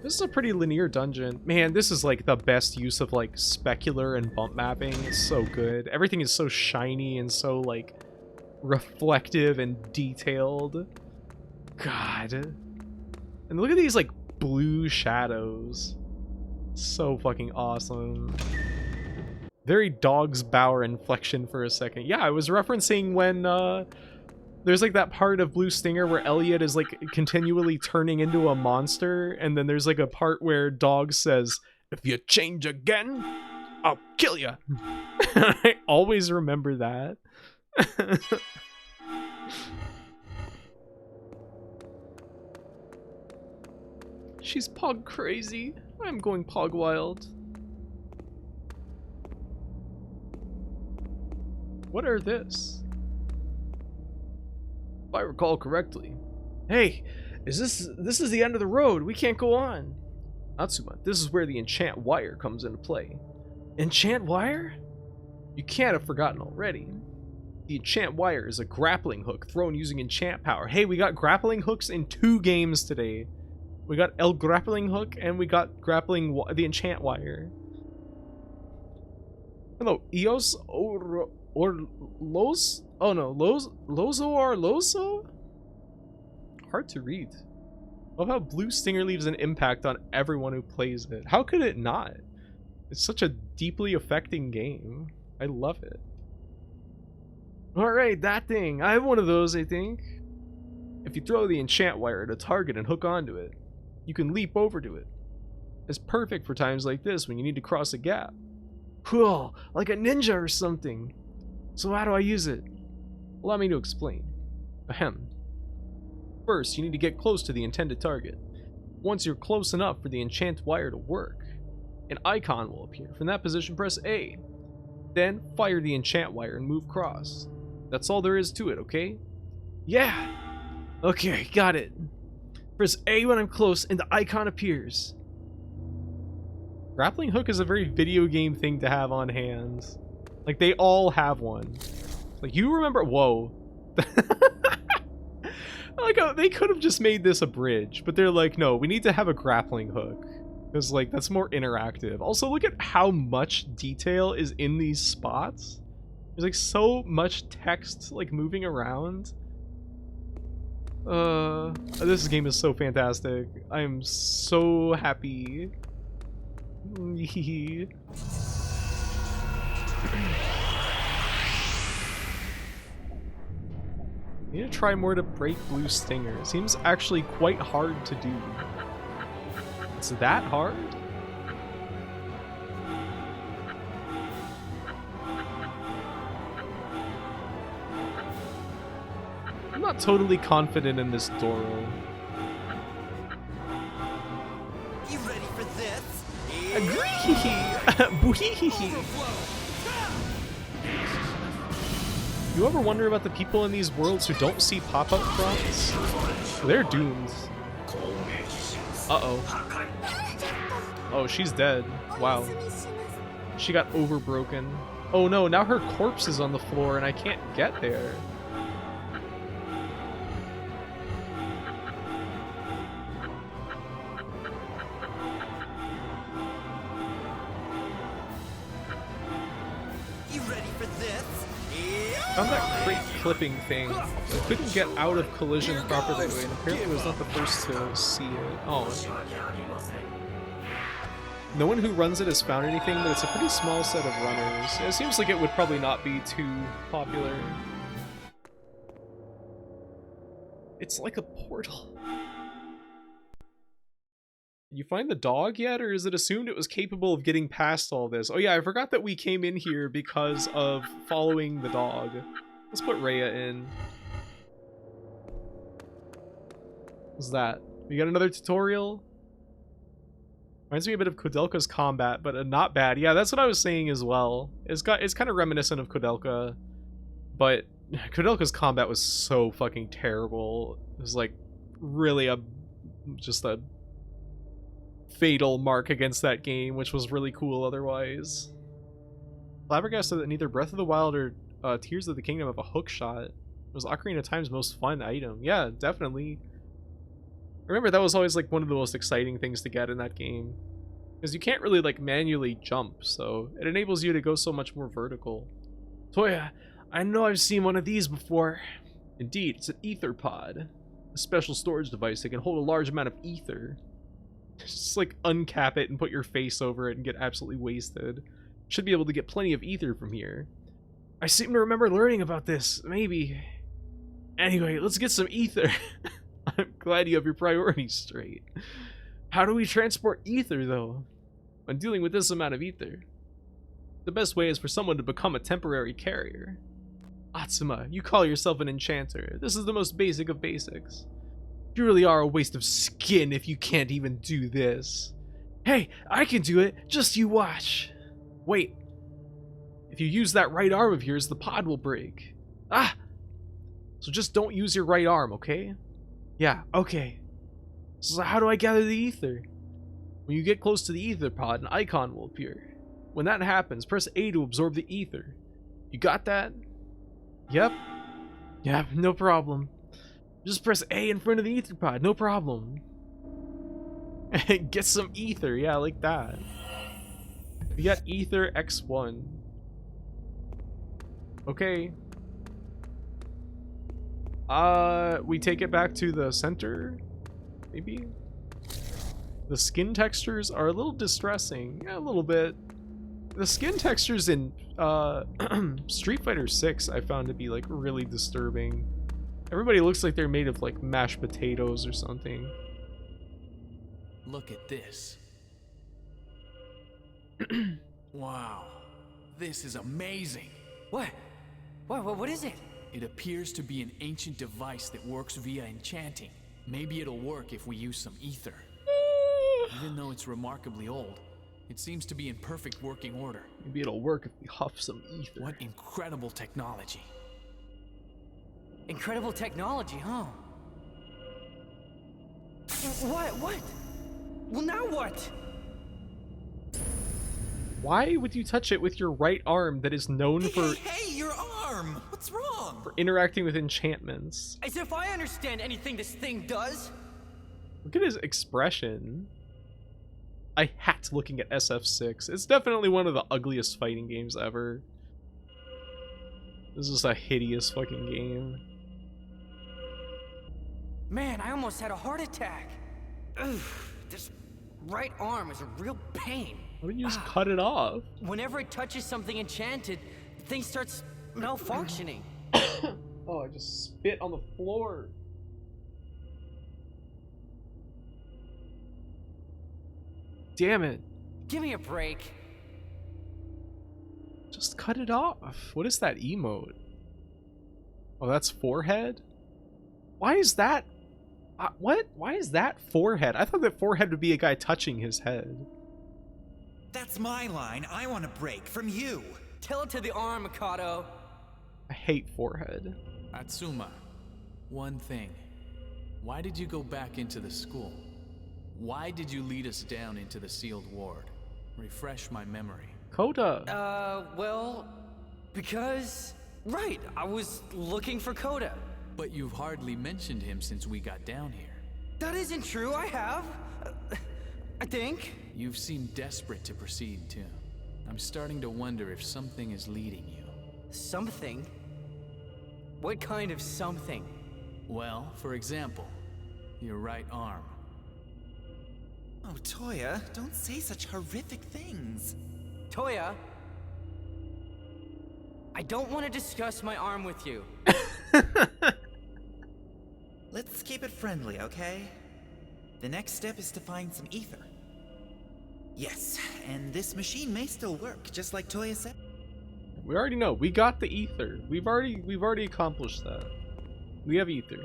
This is a pretty linear dungeon. Man, this is like the best use of like specular and bump mapping. It's so good. Everything is so shiny and so like reflective and detailed. God. And look at these like blue shadows. So fucking awesome. Very Dog's Bower inflection for a second. Yeah, I was referencing when there's like that part of Blue Stinger where Elliot is like continually turning into a monster, and then there's like a part where Dog says, "If you change again, I'll kill ya. I always remember that. She's pog crazy. I'm going pog wild. What are this? If I recall correctly. Hey, this is the end of the road. We can't go on. Natsuma, this is where the enchant wire comes into play. Enchant wire? You can't have forgotten already. The enchant wire is a grappling hook thrown using enchant power. Hey, we got grappling hooks in 2 games today. We got El Grappling Hook and we got the enchant wire. Hello, Eos or Los? Oh no, Lozo or Loso? Hard to read. Love how Blue Stinger leaves an impact on everyone who plays it. How could it not? It's such a deeply affecting game. I love it. Alright, that thing. I have one of those, I think. If you throw the enchant wire at a target and hook onto it, you can leap over to it. It's perfect for times like this when you need to cross a gap. Cool, like a ninja or something. So how do I use it? Allow me to explain. Ahem. First, you need to get close to the intended target. Once you're close enough for the enchant wire to work, an icon will appear. From that position, press A. Then, fire the enchant wire and move cross. That's all there is to it, okay? Yeah! Okay, got it. Press A when I'm close and the icon appears. Grappling hook is a very video game thing to have on hand. Like, they all have one. Like, you remember... Whoa. Like, they could have just made this a bridge, but they're like, no, we need to have a grappling hook. Because, like, that's more interactive. Also, look at how much detail is in these spots. There's, like, so much text, like, moving around. This game is so fantastic. I am so happy. You need to try more to break Blue Stinger. It seems actually quite hard to do. It's that hard? I'm not totally confident in this Doro. You ready for this? You ever wonder about the people in these worlds who don't see pop-up prompts? They're doomed. Uh-oh. Oh, she's dead. Wow. She got overbroken. Oh no, now her corpse is on the floor and I can't get there. Found that crate clipping thing. I couldn't get out of collision properly, and apparently I was not the first to see it. Oh. No one who runs it has found anything, but it's a pretty small set of runners. It seems like it would probably not be too popular. It's like a portal. Did you find the dog yet, or is it assumed it was capable of getting past all this? Oh yeah, I forgot that we came in here because of following the dog. Let's put Rhea in. What's that? We got another tutorial? Reminds me a bit of Koudelka's combat, but not bad. Yeah, that's what I was saying as well. It's kind of reminiscent of Koudelka, but Koudelka's combat was so fucking terrible. It was like really just a fatal mark against that game, which was really cool otherwise. Flabbergasted that neither Breath of the Wild or Tears of the Kingdom have a hook shot. It was Ocarina of Time's most fun item. Yeah, definitely. Remember, that was always like one of the most exciting things to get in that game. Because you can't really like manually jump, so it enables you to go so much more vertical. Toya, I know I've seen one of these before. Indeed, it's an ether pod. A special storage device that can hold a large amount of ether. Just like uncap it and put your face over it and get absolutely wasted. Should be able to get plenty of ether from here. I seem to remember learning about this, maybe. Anyway, let's get some ether. I'm glad you have your priorities straight. How do we transport ether, though? When dealing with this amount of ether, The best way is for someone to become a temporary carrier. Atsuma, you call yourself an enchanter. This is the most basic of basics. You really are a waste of skin if you can't even do this. Hey, I can do it. Just you watch. Wait. If you use that right arm of yours, the pod will break. Ah! So just don't use your right arm, okay? Yeah, okay. So how do I gather the ether? When you get close to the ether pod, an icon will appear. When that happens, press A to absorb the ether. You got that? Yep. Yeah, no problem. Just press A in front of the ether pod, no problem. Get some ether, yeah, like that. We got ether X1. Okay. We take it back to the center, maybe? The skin textures are a little distressing, yeah, a little bit. The skin textures in Street Fighter 6 I found to be like really disturbing. Everybody looks like they're made of like mashed potatoes or something. Look at this. Wow, this is amazing. What? What is it? It appears to be an ancient device that works via enchanting. Maybe it'll work if we use some ether. Even though it's remarkably old, it seems to be in perfect working order. Maybe it'll work if we huff some ether. What incredible technology. Incredible technology, huh? What? Well, now what? Why would you touch it with your right arm that is known for Hey, your arm! What's wrong? interacting with enchantments? As if I understand anything this thing does. Look at his expression. I hacked looking at SF6. It's definitely one of the ugliest fighting games ever. This is a hideous fucking game. Man, I almost had a heart attack. Ugh, this right arm is a real pain. Why don't you just cut it off? Whenever it touches something enchanted, the thing starts malfunctioning. Oh, I just spit on the floor. Damn it. Give me a break. Just cut it off. What is that emote? Oh, that's forehead? Why is that? What? Why is that forehead? I thought that forehead would be a guy touching his head. That's my line. I want a break from you. Tell it to the arm, Mikado. I hate forehead. Atsuma, one thing. Why did you go back into the school? Why did you lead us down into the sealed ward? Refresh my memory. Koda. Well, because... Right, I was looking for Koda. But you've hardly mentioned him since we got down here. That isn't true, I have. I think. You've seemed desperate to proceed, too. I'm starting to wonder if something is leading you. Something? What kind of something? Well, for example, your right arm. Oh, Toya, don't say such horrific things. Toya, I don't want to discuss my arm with you. Let's keep it friendly, okay? The next step is to find some ether. Yes, and this machine may still work, just like Toya said. We already know. We got the ether. We've already accomplished that. We have ether.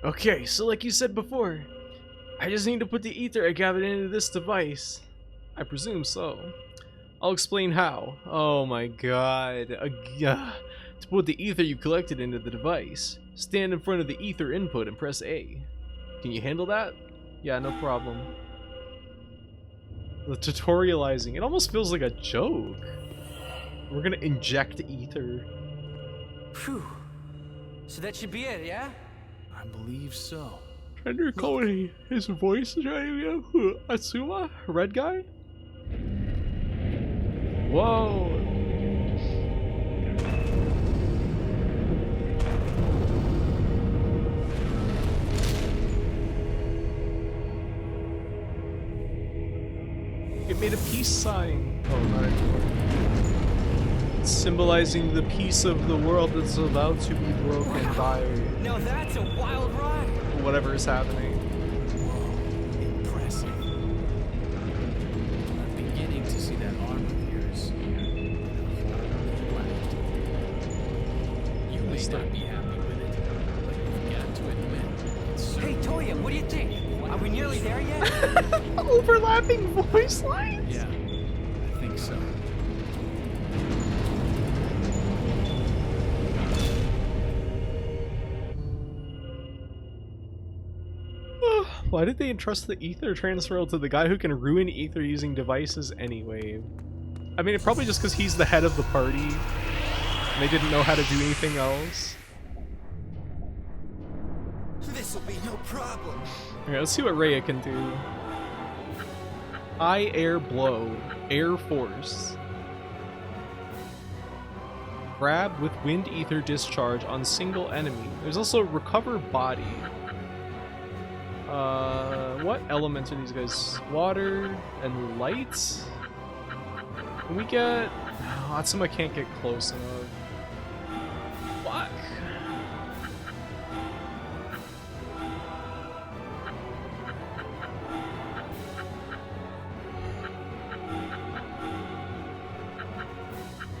Okay, so like you said before, I just need to put the ether I gathered into this device. I presume so. I'll explain how. Oh my god. To put the ether you collected into the device, stand in front of the ether input and press A. Can you handle that? Yeah, no problem. The tutorializing, it almost feels like a joke. We're gonna inject ether. Phew. So that should be it, yeah? I believe so. Trying to recall what his voice is right. Atsuma? Red guy? Whoa. It made a peace sign. Oh, not anymore. It's symbolizing the peace of the world that's about to be broken by Now that's a wild ride. whatever is happening. Impressive. I'm beginning to see that overlapping voice lines? Yeah, I think so. Why did they entrust the ether transferal to the guy who can ruin ether using devices anyway? I mean, probably just because he's the head of the party and they didn't know how to do anything else. This'll be no problem. Okay, let's see what Rhea can do. High air blow, air force. Grab with wind ether discharge on single enemy. There's also recover body. What elements are these guys? Water and light? Can we get... Oh, Atsuma can't get close enough. Fuck.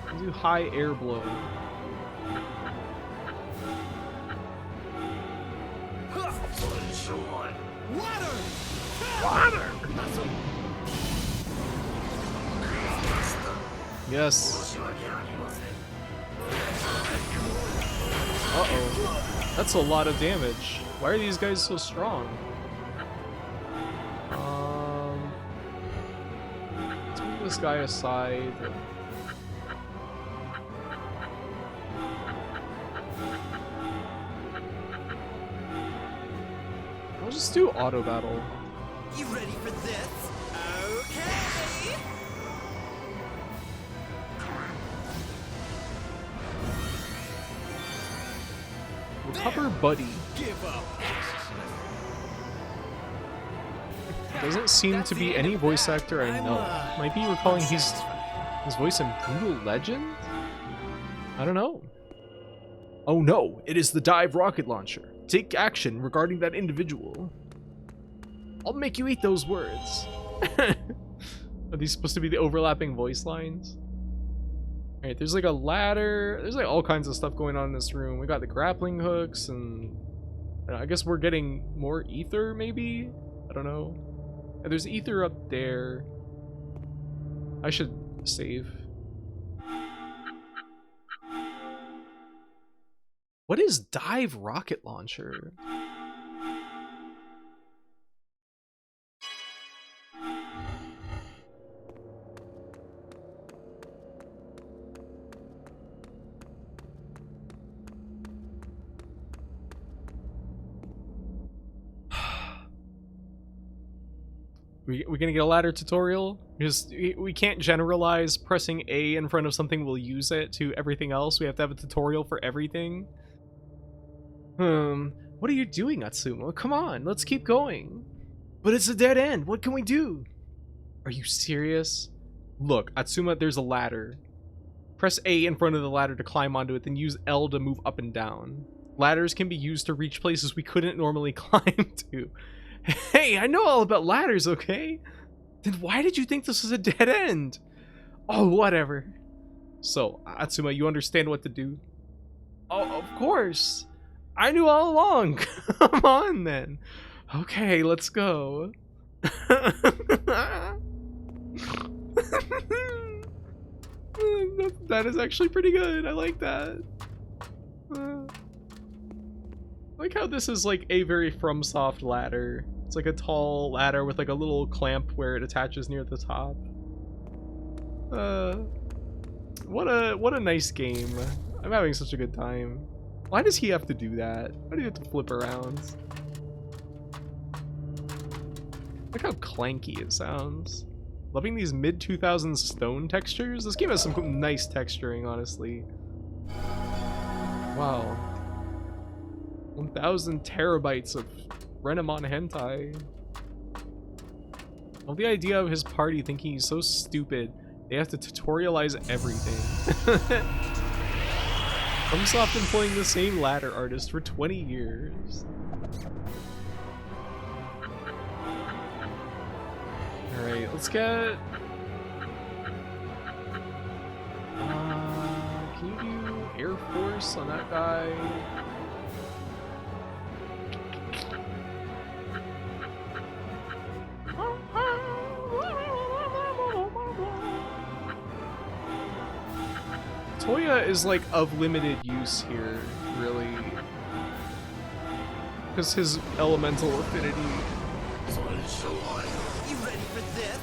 Let's do high air blow. Water! Yes. Uh-oh. That's a lot of damage. Why are these guys so strong? Let's move this guy aside. I'll just do auto battle. You ready for this? Okay. Recover buddy. Give up. Doesn't seem to be any voice actor I know. Might be recalling his voice in Brutal Legend? I don't know. Oh no, it is the dive rocket launcher. Take action regarding that individual. I'll make you eat those words. Are these supposed to be the overlapping voice lines? Alright, there's like a ladder. There's like all kinds of stuff going on in this room. We got the grappling hooks and I guess we're getting more ether maybe? I don't know. And there's ether up there. I should save. What is dive rocket launcher? We're gonna get a ladder tutorial? Because we can't generalize pressing A in front of something will use it to everything else. We have to have a tutorial for everything. What are you doing, Atsuma? Come on, let's keep going. But it's a dead end. What can we do? Are you serious? Look, Atsuma, there's a ladder. Press A in front of the ladder to climb onto it, then use L to move up and down. Ladders can be used to reach places we couldn't normally climb to. Hey, I know all about ladders, okay? Then why did you think this was a dead end? Oh, whatever. So, Atsuma, you understand what to do? Oh, of course. I knew all along. Come on, then. Okay, let's go. That is actually pretty good. I like that. I like how this is like a very FromSoft ladder. It's like a tall ladder with like a little clamp where it attaches near the top. What a nice game. I'm having such a good time. Why does he have to do that? Why do you have to flip around? Look how clanky it sounds. Loving these mid-2000s stone textures. This game has some nice texturing, honestly. Wow. 1,000 terabytes of Renamon hentai. Well, the idea of his party thinking he's so stupid, they have to tutorialize everything. FromSoft employing the same ladder artist for 20 years. Alright, let's get... can you do Air Force on that guy? Toya is like of limited use here, really. Because his elemental affinity. You ready for this?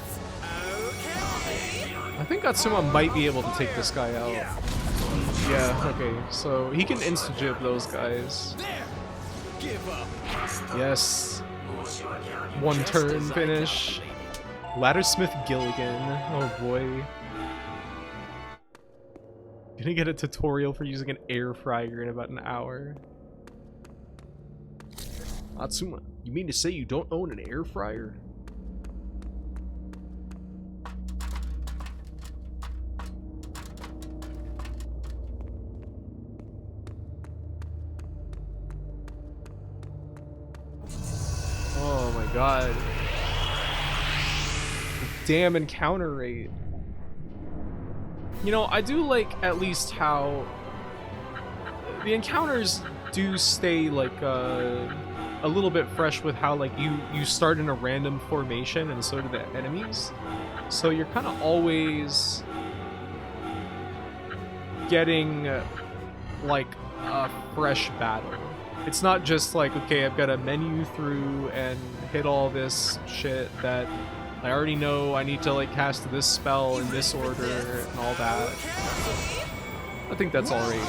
Okay. I think Atsuma might be able to take this guy out. Yeah, okay. So he can insta-jib those guys. Give up. Yes. One turn finish. Laddersmith Gilligan. Oh boy. Gonna get a tutorial for using an air fryer in about an hour. Atsuma, you mean to say you don't own an air fryer? Oh my god. Damn encounter rate. You know, I do like at least how the encounters do stay like a little bit fresh with how like you start in a random formation and so do the enemies. So you're kind of always getting like a fresh battle. It's not just like, okay, I've got to menu through and hit all this shit that I already know I need to like cast this spell in this order and all that. I think that's alright.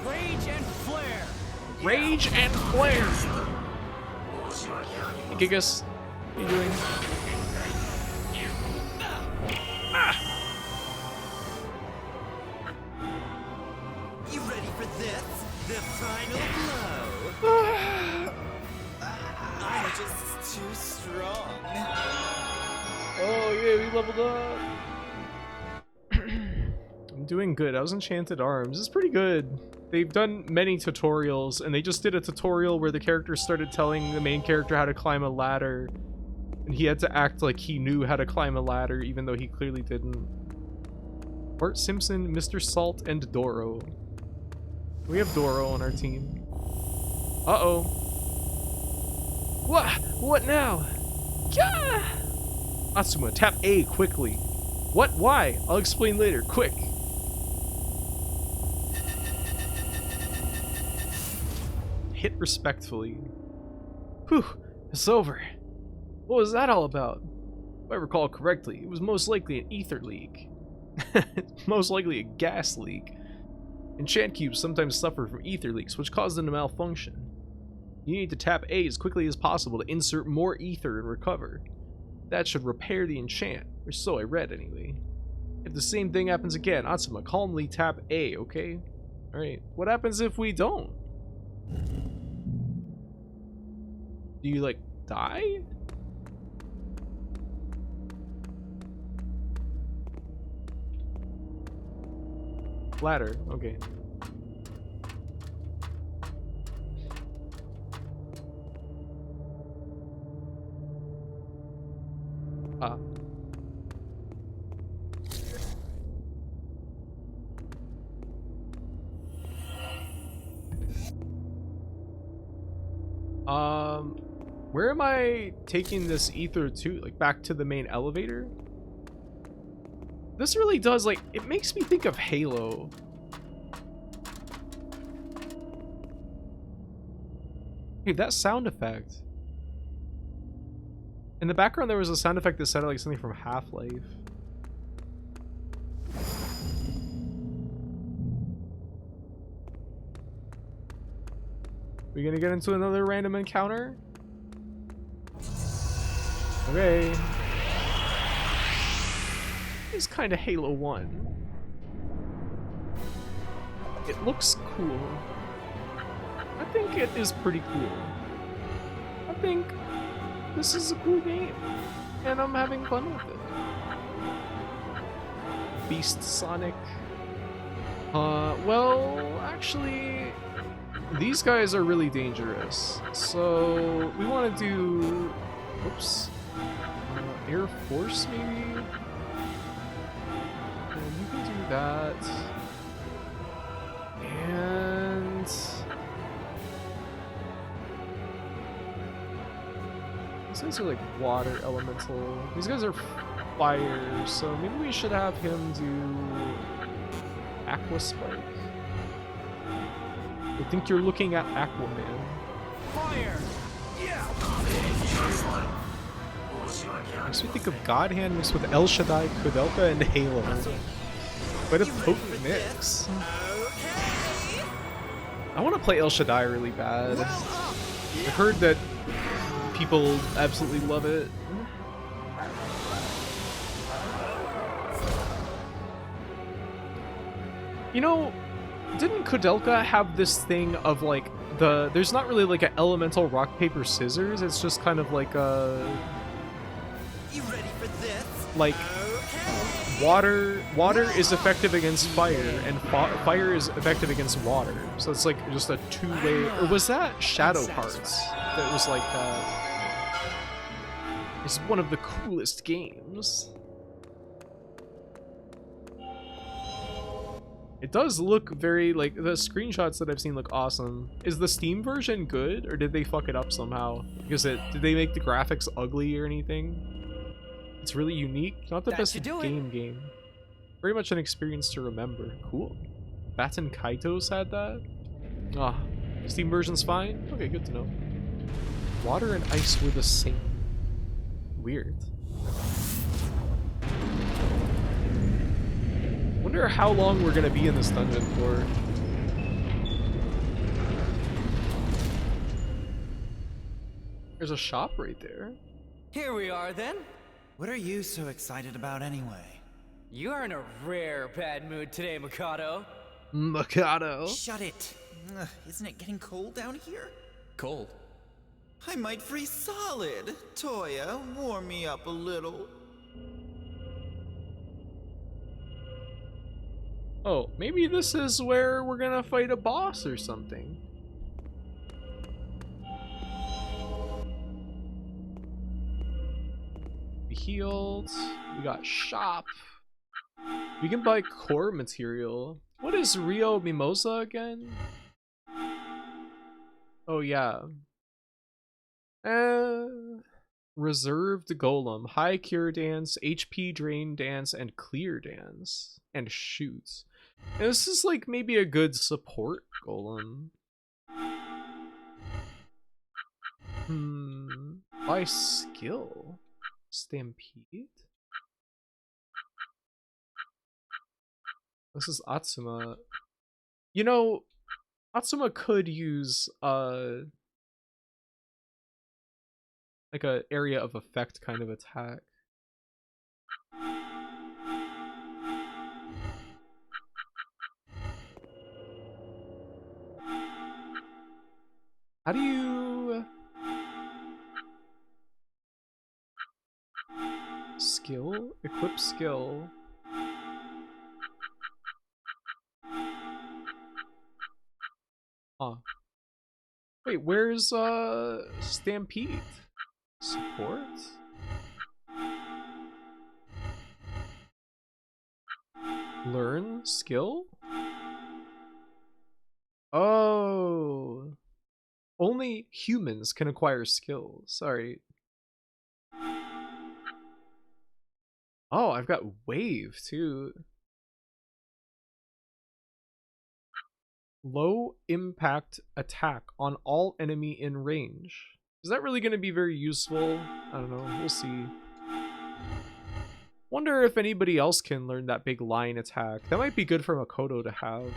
Rage and flare. Rage and flare! Hey, Gigas, what are you doing? You ready for this? The final blow. I'm just too strong. Oh yeah, we leveled up. I'm doing good. I was Enchanted Arms. It's pretty good. They've done many tutorials, and they just did a tutorial where the character started telling the main character how to climb a ladder, and he had to act like he knew how to climb a ladder, even though he clearly didn't. Bart Simpson, Mr. Salt, and Doro. We have Doro on our team. Uh-oh. What? What now? Gah! Atsuma, tap A quickly. What? Why? I'll explain later. Quick. Hit respectfully. Whew, it's over. What was that all about? If I recall correctly, it was most likely an ether leak. Most likely a gas leak. Enchant cubes sometimes suffer from ether leaks, which cause them to malfunction. You need to tap A as quickly as possible to insert more ether and recover. That should repair the enchant, or so I read anyway. If the same thing happens again, Atsuma, calmly tap A, okay? Alright, what happens if we don't? Do you, like, die? Ladder, okay. Ah. Where am I taking this ether to? Like, back to the main elevator? This really does, like, it makes me think of Halo. Hey, that sound effect. In the background, there was a sound effect that sounded like something from Half-Life. We gonna get into another random encounter? Okay. It's kind of Halo 1. It looks cool. I think it is pretty cool. I think this is a cool game, and I'm having fun with it. Beast Sonic. Well, actually, these guys are really dangerous. So we want to do, oops, Air Force maybe. And you can do that. And these guys are like water elemental. These guys are fire, so maybe we should have him do Aqua Spike. I think you're looking at Aquaman. Fire! Makes me think of God Hand mixed with El Shaddai, Kudelka, and Halo. Quite a potent mix. I want to play El Shaddai really bad. I heard that people absolutely love it. You know, didn't Kudelka have this thing of like there's not really like an elemental rock paper scissors, it's just kind of like a You ready for this? like water is effective against fire and fire is effective against water, so it's like just a two-way. Or was that Shadow Hearts that was like that? It's one of the coolest games. It does look very, like, the screenshots that I've seen look awesome. Is the Steam version good, or did they fuck it up somehow? Because did they make the graphics ugly or anything? It's really unique. Not the best game. Very much an experience to remember. Cool. Baton Kaitos had that? Ah, Steam version's fine? Okay, good to know. Water and ice were the same. Weird. Wonder how long we're gonna be in this dungeon for. There's a shop right there. Here we are then. What are you so excited about anyway? You are in a rare bad mood today, Mikado. Mikado. Shut it. Ugh, isn't it getting cold down here? Cold. I might freeze solid. Toya, warm me up a little. Oh, maybe this is where we're gonna fight a boss or something. We healed. We got shop. We can buy core material. What is Rio Mimosa again? Oh yeah. Reserved Golem, High Cure Dance, HP Drain Dance, and Clear Dance. And Shoots. And this is like maybe a good support golem. By skill. Stampede? This is Atsuma. You know, Atsuma could use like a area of effect kind of attack. How do you... Skill? Equip skill. Huh. Wait, where's Stampede? Support? Learn skill? Oh. Only humans can acquire skills. Sorry. Oh, I've got wave too. Low impact attack on all enemy in range. Is that really going to be very useful? I don't know. We'll see. Wonder if anybody else can learn that big line attack. That might be good for Makoto to have.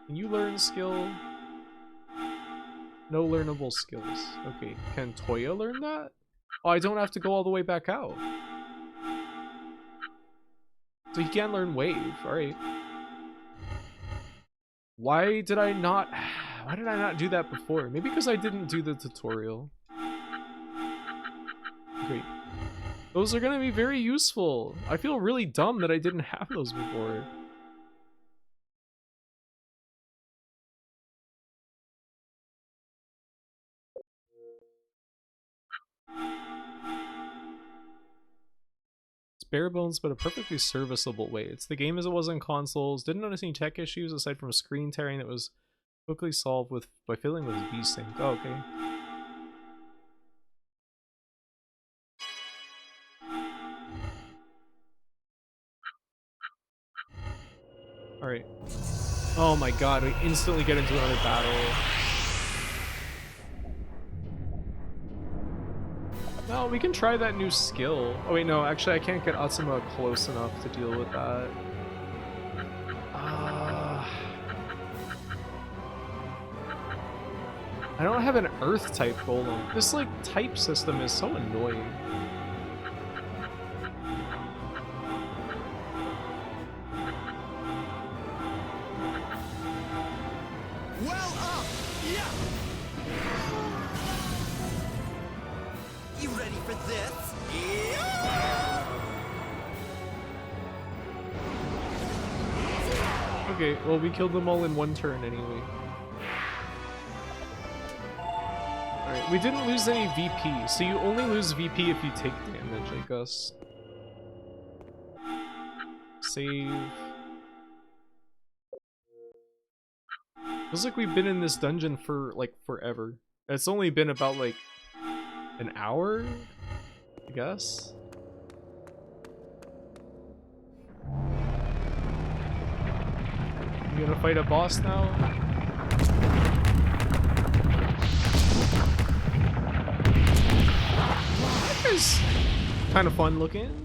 Can you learn skill? No learnable skills. Okay, can Toya learn that? Oh, I don't have to go all the way back out. So he can learn wave. Alright. Why did I not do that before? Maybe because I didn't do the tutorial. Great. Those are gonna be very useful. I feel really dumb that I didn't have those before. It's bare bones, but a perfectly serviceable way. It's the game as it was on consoles. Didn't notice any tech issues aside from screen tearing that was quickly solved by filling with VSync. Oh, okay. Alright. Oh my god, we instantly get into another battle. No, we can try that new skill. Oh wait, no, actually I can't get Atsuma close enough to deal with that. I don't have an earth type golem. This like type system is so annoying. Well up! Yeah! You ready for this? Yeah! Okay, well we killed them all in one turn anyway. Alright, we didn't lose any VP, so you only lose VP if you take damage, I guess. Save. Feels like we've been in this dungeon for like forever. It's only been about like an hour, I guess. You gonna fight a boss now? That guy's kind of fun looking.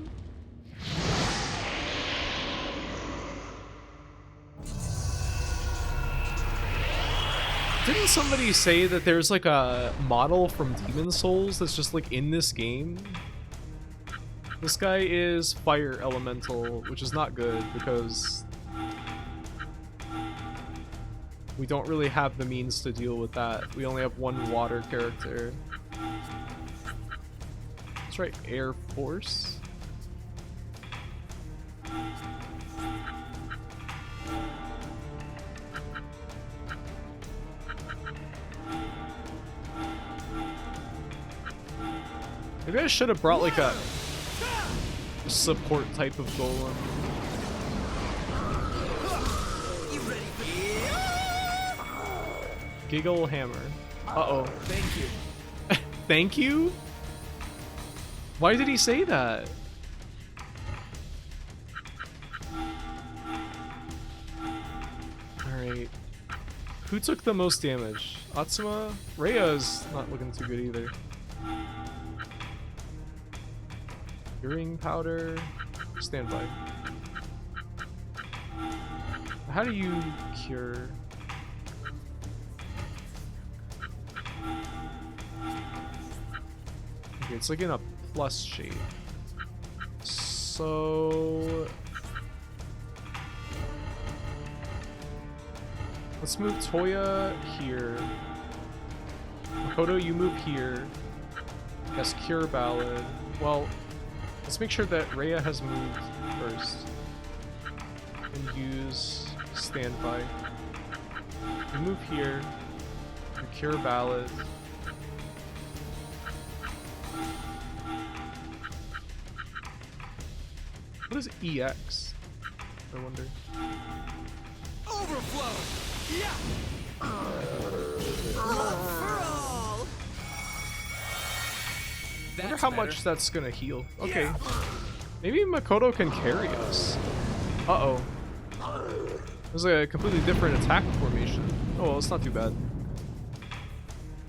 Didn't somebody say that there's like a model from Demon Souls that's just like in this game? This guy is fire elemental, which is not good because we don't really have the means to deal with that. We only have one water character. That's right, Air Force. Maybe I should have brought like a support type of golem. Giggle hammer. Uh-oh. Thank you. Thank you? Why did he say that? Alright. Who took the most damage? Atsuma? Rhea's not looking too good either. Curing powder. Standby. How do you cure? Okay, it's like in a plus shape. So let's move Toya here. Makoto, you move here. Yes, cure ballad. Well, let's make sure that Rhea has moved first. And use standby. You move here. You cure ballad. What is EX? I wonder. Overflow! Yeah! For all! I wonder how much that's gonna heal. Okay. Maybe Makoto can carry us. Uh-oh. There's a completely different attack formation. Oh, well, it's not too bad.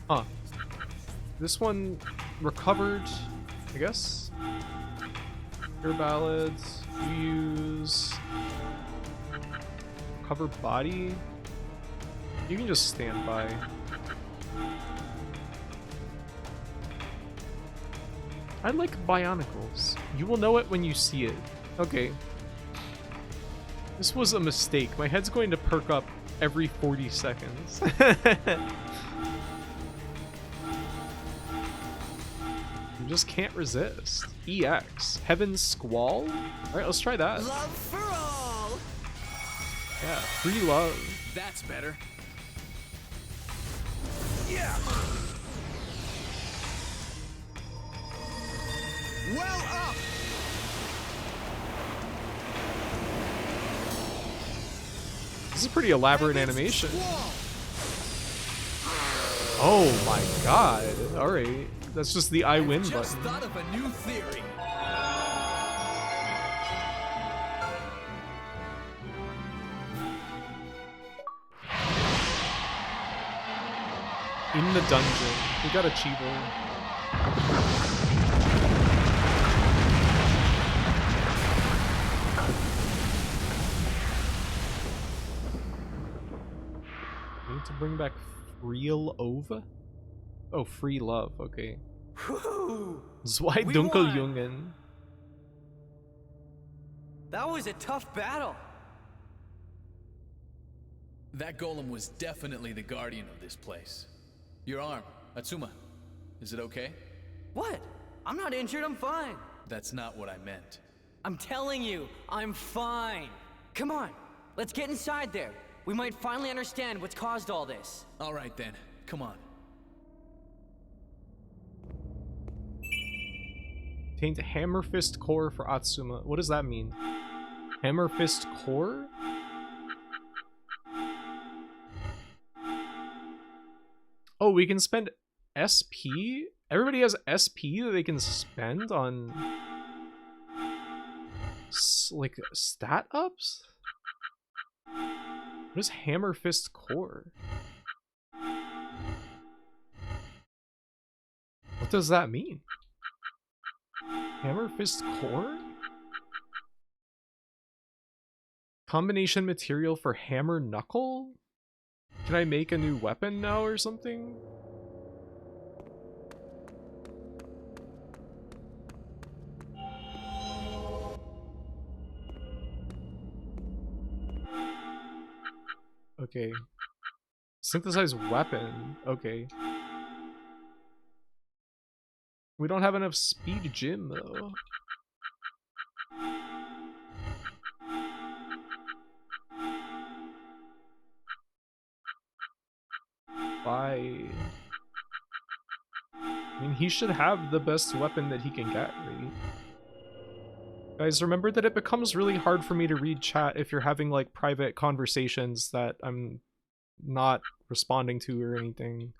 Huh. This one recovered, I guess? Your ballads. You use cover body. You can just stand by. I like Bionicles. You will know it when you see it. Okay. This was a mistake. My head's going to perk up every 40 seconds. You just can't resist. EX. Heaven's Squall? Alright, let's try that. Love for all! Yeah, free love. That's better. Yeah! Well up! This is a pretty elaborate animation. Oh my god. Alright. That's just the I win Just button. thought of a new theory. In the dungeon. We got a Chivo. Need to bring back real Ova? Oh, free love, okay. Whew. Zwei We Dunkeljungen. That was a tough battle. That golem was definitely the guardian of this place. Your arm, Atsuma. Is it okay? What? I'm not injured, I'm fine. That's not what I meant. I'm telling you, I'm fine. Come on, let's get inside there. We might finally understand what's caused all this. All right then, come on. Obtained Hammer Fist Core for Atsuma. What does that mean? Hammer Fist Core? Oh, we can spend SP? Everybody has SP that they can spend on like stat ups? What is Hammer Fist Core? What does that mean? Hammer Fist Core? Combination material for Hammer Knuckle? Can I make a new weapon now or something? Okay. Synthesize weapon. Okay. We don't have enough speed gym though. Bye. I mean, he should have the best weapon that he can get, right? Guys, remember that it becomes really hard for me to read chat if you're having like private conversations that I'm not responding to or anything.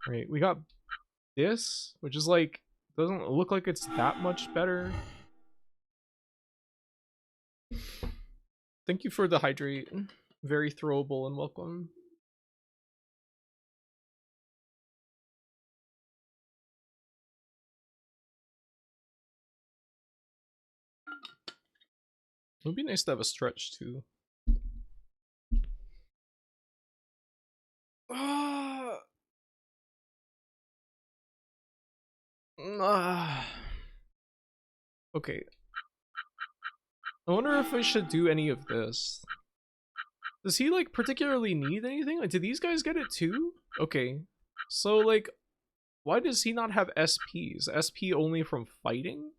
Right, we got this, which is like, doesn't look like it's that much better. Thank you for the hydrate. Very throwable and welcome. It would be nice to have a stretch too. Okay. I wonder if I should do any of this. Does he like particularly need anything? Like, did these guys get it too? Okay. So like, why does he not have SPs? SP only from fighting?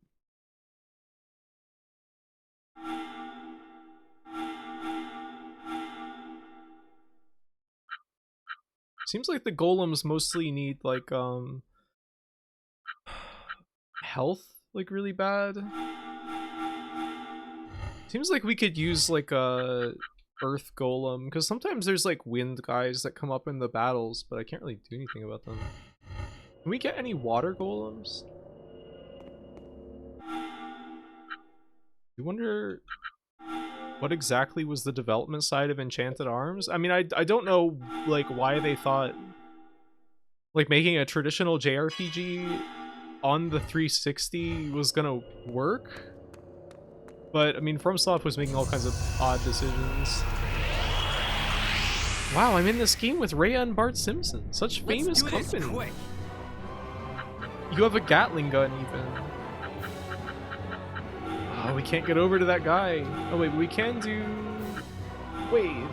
Seems like the golems mostly need like health like really bad. Seems like we could use like a earth golem because sometimes there's like wind guys that come up in the battles, but I can't really do anything about them. Can we get any water golems? I wonder what exactly was the development side of Enchanted Arms? I mean, I don't know, like, why they thought, like, making a traditional JRPG on the 360 was gonna work. But, I mean, FromSoft was making all kinds of odd decisions. Wow, I'm in this game with Rhea and Bart Simpson. Such famous company. Quick. You have a Gatling gun, even. Oh, we can't get over to that guy. Oh wait, we can do wave.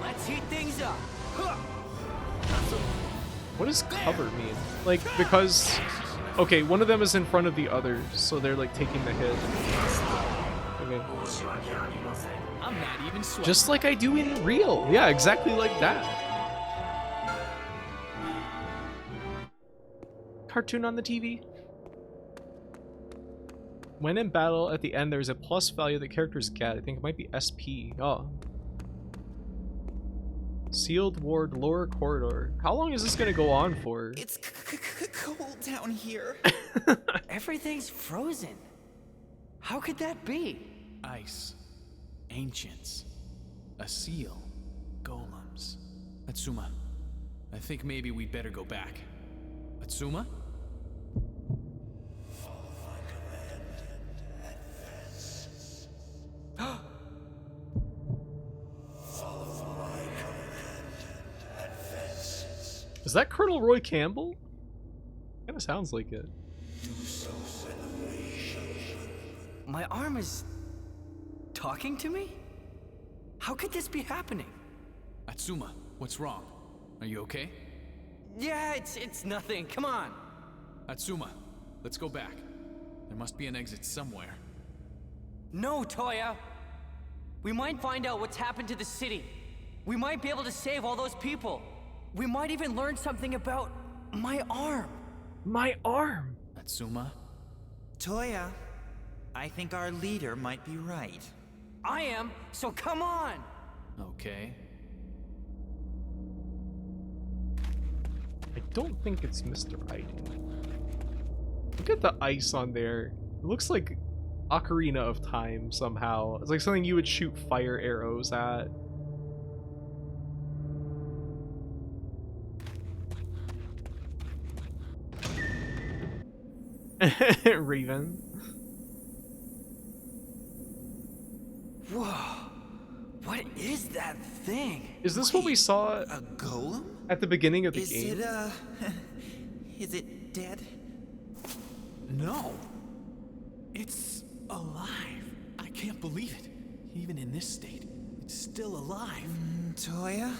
Let's heat things up. What does cover mean? Like, because okay, one of them is in front of the others, so they're like taking the hit. Okay. I'm not even sweating. Just like I do in real. Yeah, exactly like that. Cartoon on the TV. When in battle, at the end, there's a plus value that characters get. I think it might be SP. Oh. Sealed ward lower corridor. How long is this gonna go on for? It's cold down here. Everything's frozen. How could that be? Ice. Ancients. A seal. Golems. Atsuma, I think maybe we'd better go back. Atsuma? Is that Colonel Roy Campbell? Kinda sounds like it. My arm is talking to me? How could this be happening? Atsuma, what's wrong? Are you okay? Yeah, it's nothing. Come on. Atsuma, let's go back. There must be an exit somewhere. No, Toya. We might find out what's happened to the city. We might be able to save all those people. We might even learn something about my arm. My arm! Atsuma? Toya, I think our leader might be right. I am, so come on. Okay. I don't think it's Mr. Iden. Look at the ice on there. It looks like Ocarina of Time somehow. It's like something you would shoot fire arrows at. Raven. Whoa. What is that thing? Is this what we saw A golem? at the beginning of the Is game? it, is it dead? No! It's alive. I can't believe it. Even in this state, it's still alive. Toya?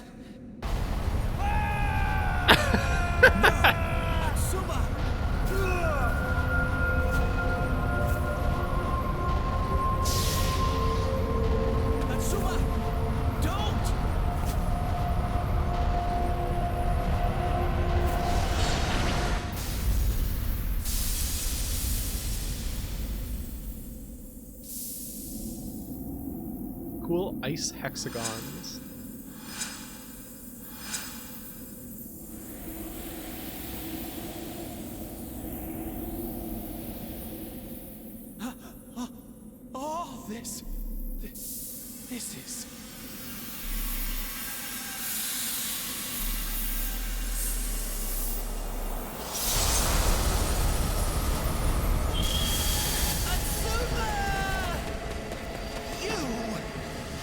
Atsuma! Atsuma! Don't! Cool ice hexagons. All this is...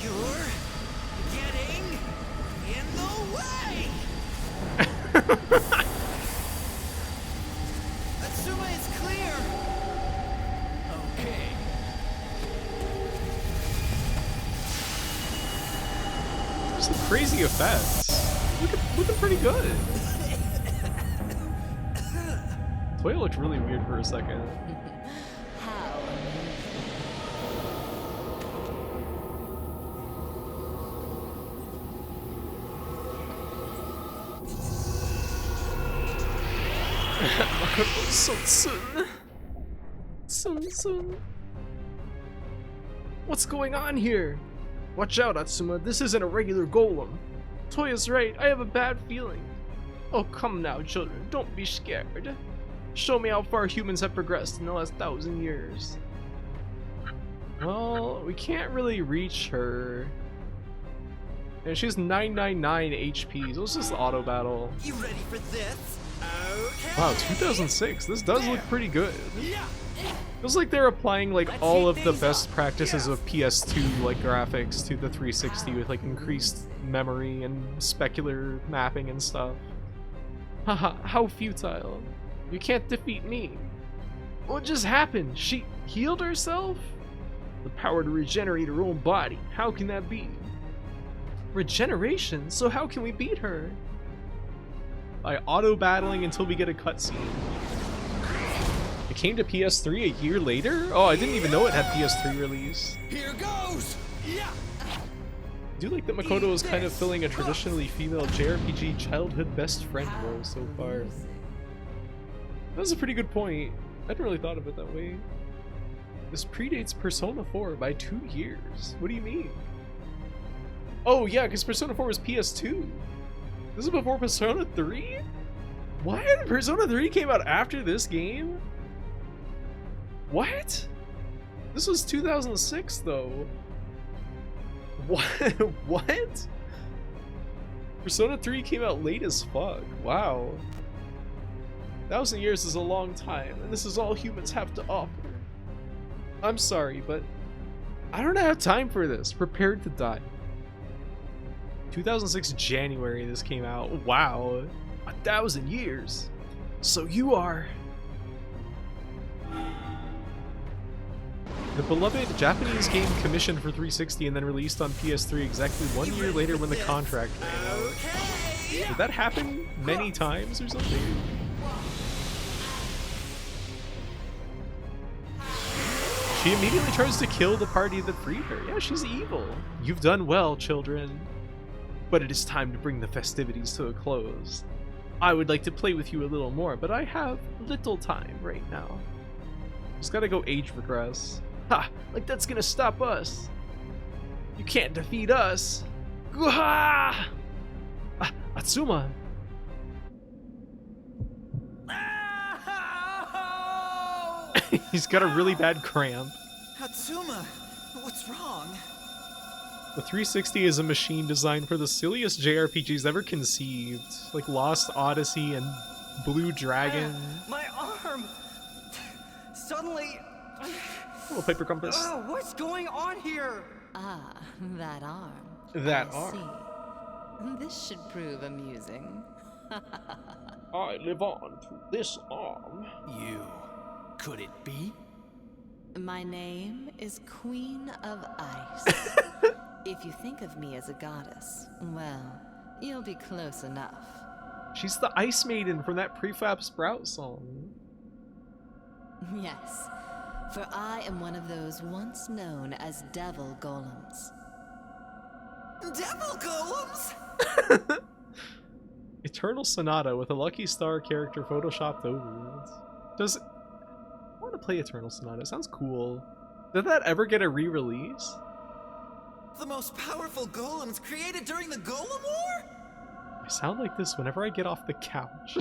You're getting in the way! Atsuma is clear! Okay. Some crazy effects. Looking pretty good. Toya looked really weird for a second. How Sun. What's going on here? Watch out, Atsuma. This isn't a regular golem. Toya's right. I have a bad feeling. Oh, come now, children. Don't be scared. Show me how far humans have progressed in the last 1,000 years. Well, we can't really reach her. And she has 999 HP, so let's just auto battle. You ready for this? Okay! Wow, 2006. This does look pretty good. Yeah! Feels like they're applying like Let's all heat of the things best up. practices of PS2 like graphics to the 360 with like increased memory and specular mapping and stuff. Haha, how futile. You can't defeat me. What just happened? She healed herself? The power to regenerate her own body. How can that be? Regeneration? So how can we beat her? By auto-battling until we get a cutscene. It came to PS3 a year later? Oh, I didn't even know it had PS3 release. Here goes! Yeah! I do like that Makoto is kind of filling a traditionally female JRPG childhood best friend role so far. That was a pretty good point. I hadn't really thought of it that way. This predates Persona 4 by 2 years. What do you mean? Oh yeah, because Persona 4 was PS2. This is before Persona 3? What? Persona 3 came out after this game? What? This was 2006 though. What? What? Persona 3 came out late as fuck. Wow. 1,000 years is a long time, and this is all humans have to offer. I'm sorry, but I don't have time for this. Prepared to die. 2006 January this came out. Wow. 1,000 years. So you are... The beloved Japanese game commissioned for 360 and then released on PS3 exactly 1 year later when the contract ran out. Did that happen many times or something? She immediately tries to kill the party that freed her. Yeah, she's evil. You've done well, children. But it is time to bring the festivities to a close. I would like to play with you a little more, but I have little time right now. Just gotta go age regress. Ha! Like that's gonna stop us. You can't defeat us. Gwaha! Ah, Atsuma. He's got a really bad cramp. Hatsuma, what's wrong? The 360 is a machine designed for the silliest JRPGs ever conceived, like Lost Odyssey and Blue Dragon. My arm! Suddenly... Little paper compass. What's going on here? Ah, that arm. That I arm. see. This should prove amusing. I live on through this arm. You. Could it be? My name is Queen of Ice. If you think of me as a goddess, well, you'll be close enough. She's the Ice Maiden from that Prefab Sprout song. Yes, for I am one of those once known as devil golems. Devil golems? Eternal Sonata with a Lucky Star character photoshopped over it. Does... I want to play Eternal Sonata. It sounds cool. Did that ever get a re-release? The most powerful golems created during the Golem War? I sound like this whenever I get off the couch.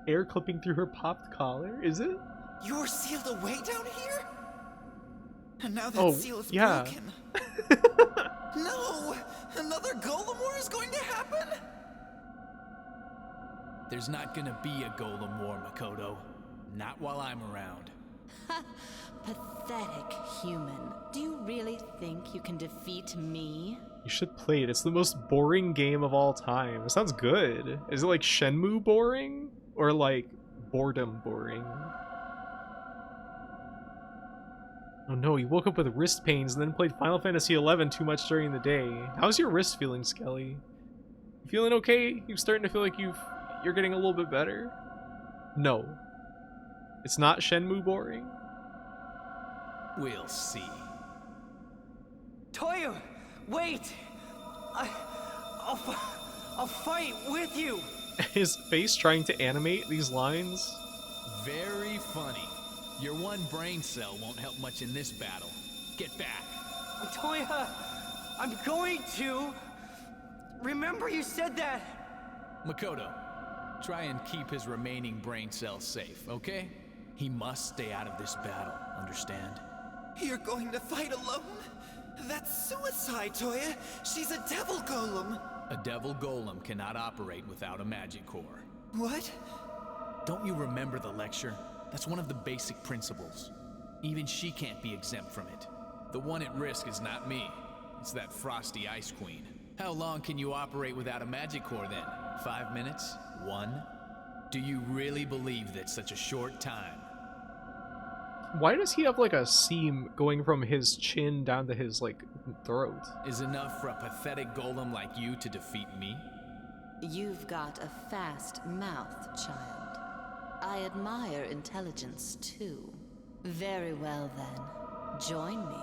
Air clipping through her popped collar, is it? You're sealed away down here? And now that seal is broken. No! Another Golem War is going to happen? There's not gonna be a Golem War, Makoto. Not while I'm around. Ha! Pathetic human. Do you really think you can defeat me? You should play it. It's the most boring game of all time. It sounds good. Is it like Shenmue boring? Or like boredom boring? Oh no, you woke up with wrist pains and then played Final Fantasy XI too much during the day. How's your wrist feeling, Skelly? You feeling okay? You starting to feel like you're getting a little bit better? No. It's not Shenmue boring? We'll see. Toya, wait! I'll fight with you! His face trying to animate these lines? Very funny. Your one brain cell won't help much in this battle. Get back. Toya, I'm going to. Remember you said that. Makoto, try and keep his remaining brain cells safe, okay? He must stay out of this battle, understand? You're going to fight alone? That's suicide, Toya. She's a devil golem. A devil golem cannot operate without a magic core. What? Don't you remember the lecture? That's one of the basic principles. Even she can't be exempt from it. The one at risk is not me. It's that frosty ice queen. How long can you operate without a magic core then? 5 minutes? 1? Do you really believe that's such a short time? Why does he have like a seam going from his chin down to his like throat? Is enough for a pathetic golem like you to defeat me? You've got a fast mouth, child. I admire intelligence too. Very well then. Join me.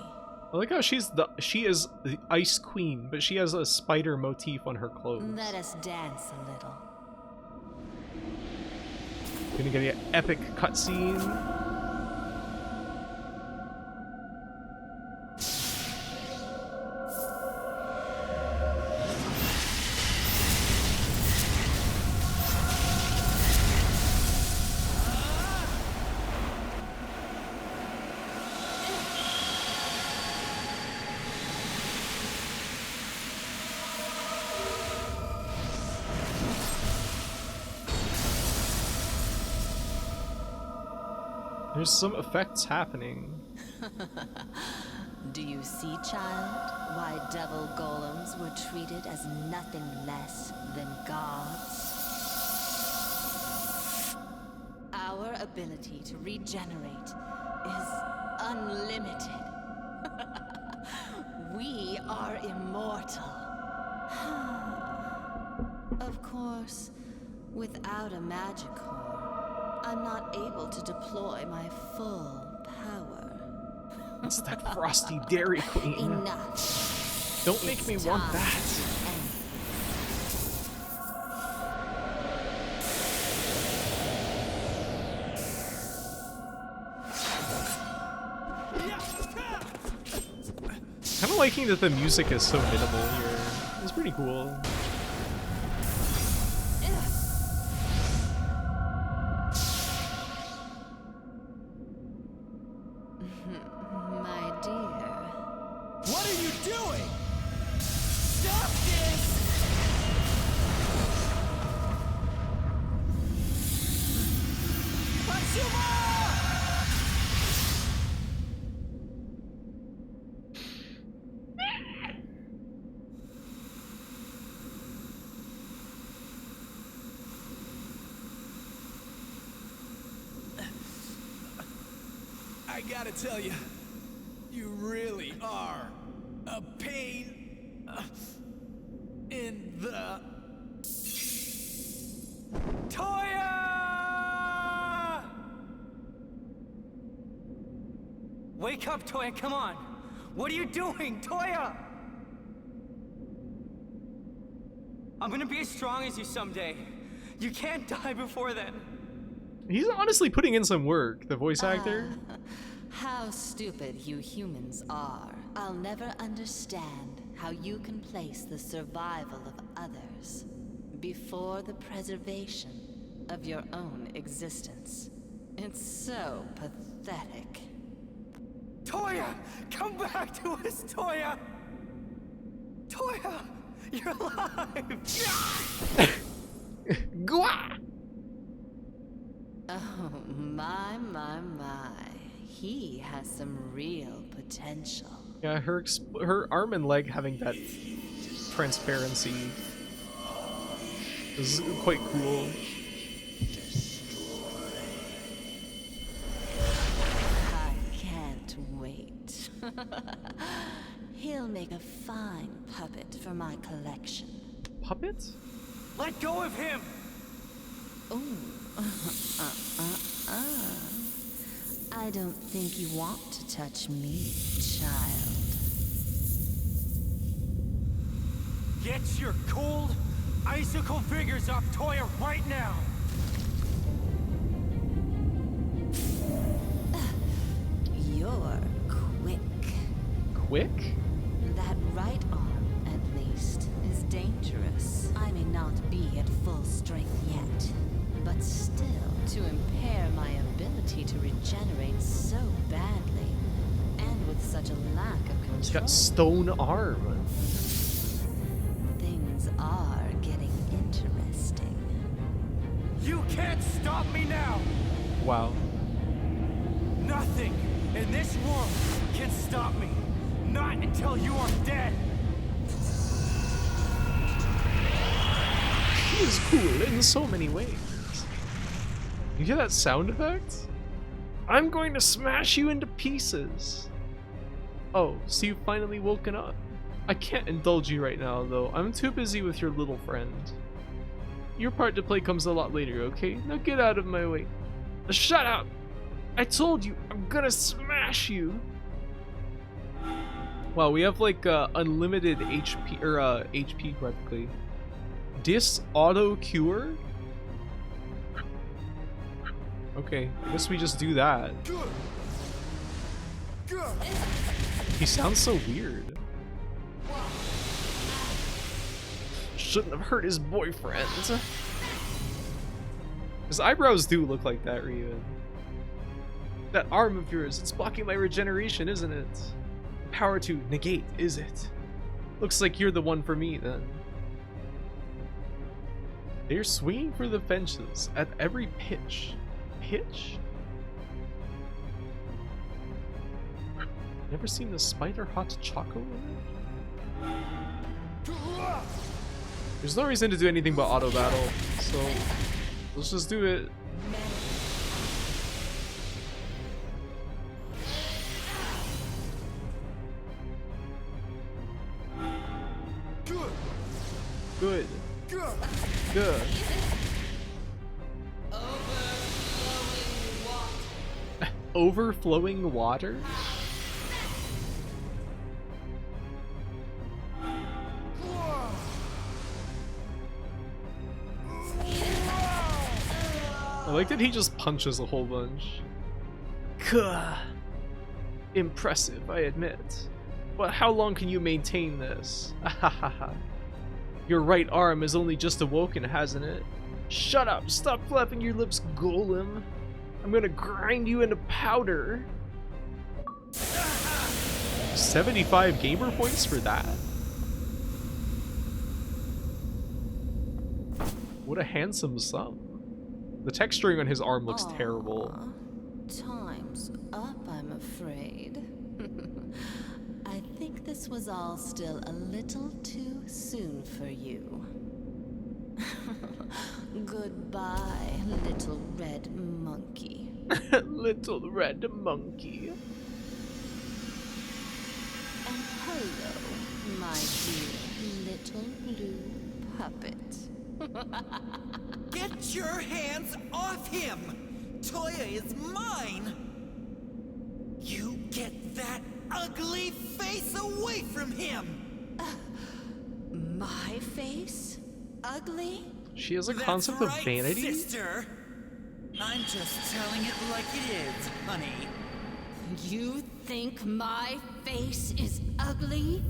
I like how she is the Ice Queen, but she has a spider motif on her clothes. Let us dance a little. Gonna get an epic cutscene. There's some effects happening. Do you see, child, why devil golems were treated as nothing less than gods? Our ability to regenerate is unlimited. We are immortal. Of course, without a magic core, I'm not able to deploy my full power. It's that frosty Dairy Queen. Enough. Don't make me want time that. to end. Kind of liking that the music is so minimal here. It's pretty cool. My dear. What are you doing? Stop this! I gotta tell you, you really are a pain in the... Toya! Wake up, Toya, come on. What are you doing, Toya? I'm gonna be as strong as you someday. You can't die before then. He's honestly putting in some work, the voice actor. How stupid you humans are. I'll never understand how you can place the survival of others before the preservation of your own existence. It's so pathetic. Toya! Come back to us, Toya! Toya! You're alive! Gwa! Oh, my. He has some real potential. Yeah, her arm and leg having that transparency is quite cool. I can't wait. He'll make a fine puppet for my collection. Puppet? Let go of him! I don't think you want to touch me, child. Get your cold, icicle fingers off Toya right now! You're quick. Quick? That right arm, at least, is dangerous. I may not be at full strength yet, but still, to impair my ability to regenerate so badly, and with such a lack of control. He's got stone arm. Things are getting interesting. You can't stop me now! Wow. Nothing in this world can stop me. Not until you are dead. He is cool in so many ways. You hear that sound effect? I'm going to smash you into pieces. Oh, so you've finally woken up. I can't indulge you right now, though. I'm too busy with your little friend. Your part to play comes a lot later, okay? Now get out of my way. Shut up! I told you, I'm gonna smash you! Wow, we have like unlimited HP, or HP practically. Dis auto cure? Okay, I guess we just do that. He sounds so weird. Shouldn't have hurt his boyfriend. His eyebrows do look like that, Raven. That arm of yours, it's blocking my regeneration, isn't it? Power to negate, is it? Looks like you're the one for me, then. They're swinging for the fences at every pitch. Pitch? Never seen the spider hot choco in it? There's no reason to do anything but auto battle, so let's just do it. Good. Good. Overflowing water? I like that he just punches a whole bunch. Kuh. Impressive, I admit. But how long can you maintain this? Your right arm is only just awoken, hasn't it? Shut up! Stop flapping your lips, golem! I'm gonna grind you into powder! 75 gamer points for that? What a handsome sum. The texturing on his arm looks terrible. Time's up, I'm afraid. I think this was all still a little too soon for you. Goodbye, little red monkey. Little red monkey. And hello, my dear little blue puppet. Get your hands off him! Toya is mine! You get that ugly face away from him! My face? Ugly? She has a concept of vanity? Sister. I'm just telling it like it is, honey. You think my face is ugly?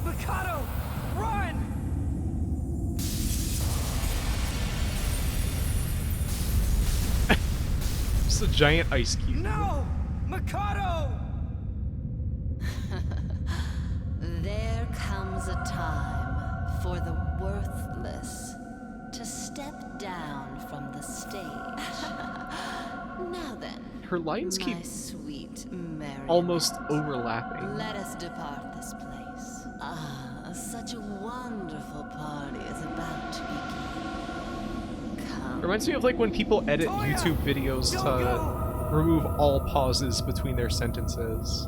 Mikado, run! It's a giant ice cube. No! Mikado! There comes a time for the worthless to step down from the stage. Now then, Her lines keep my sweet Mary, almost overlapping. let us depart this place. Ah, such a wonderful party is about to begin. Come. Reminds me of like when people edit YouTube videos to remove all pauses between their sentences.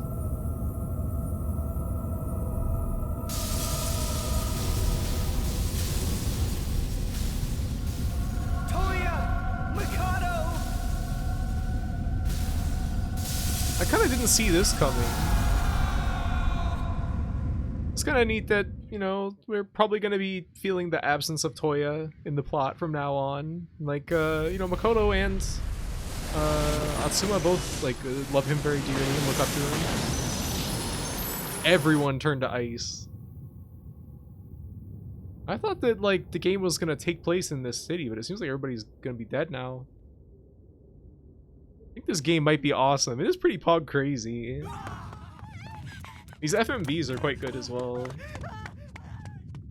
Toya! Mikado! I kind of didn't see this coming. It's kind of neat that, you know, we're probably going to be feeling the absence of Toya in the plot from now on. Like, you know, Makoto and Atsuma both, like, love him very dearly and look up to him. Everyone turned to ice. I thought that, like, the game was going to take place in this city, but it seems like everybody's going to be dead now. I think this game might be awesome. It is pretty pog crazy. These FMVs are quite good as well.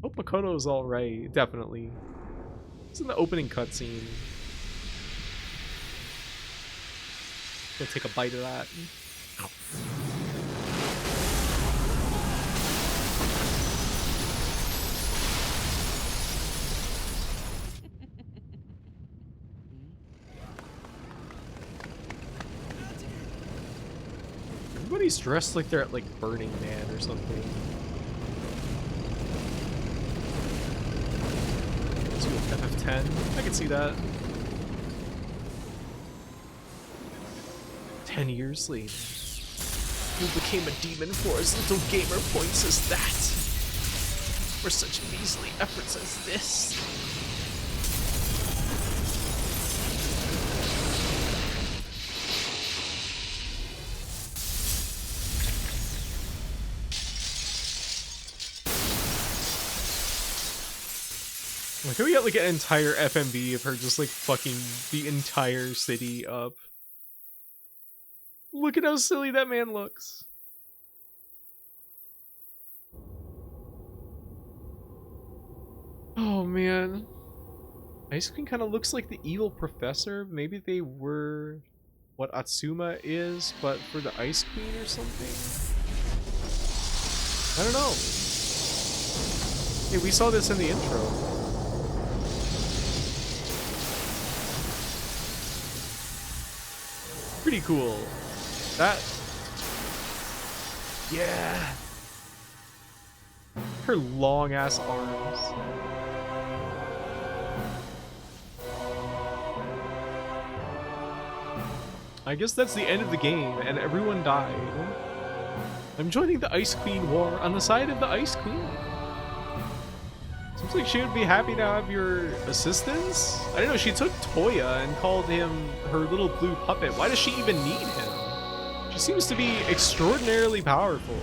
Hope Makoto's alright, definitely. It's in the opening cutscene. Gonna take a bite of that. Everybody's dressed like they're at like Burning Man or something. Let's go with FF10. I can see that. 10 years later, who became a demon for as little gamer points as that? For such measly efforts as this? Like, can we get like an entire FMV of her just like fucking the entire city up? Look at how silly that man looks. Oh man. Ice Queen kind of looks like the evil professor. Maybe they were what Atsuma is, but for the Ice Queen or something? I don't know. Hey, we saw this in the intro. Pretty cool. That... Yeah! Her long-ass arms. I guess that's the end of the game, and everyone died. I'm joining the Ice Queen war on the side of the Ice Queen. Seems like she would be happy to have your assistance. I don't know, she took Toya and called him her little blue puppet. Why does she even need him? She seems to be extraordinarily powerful.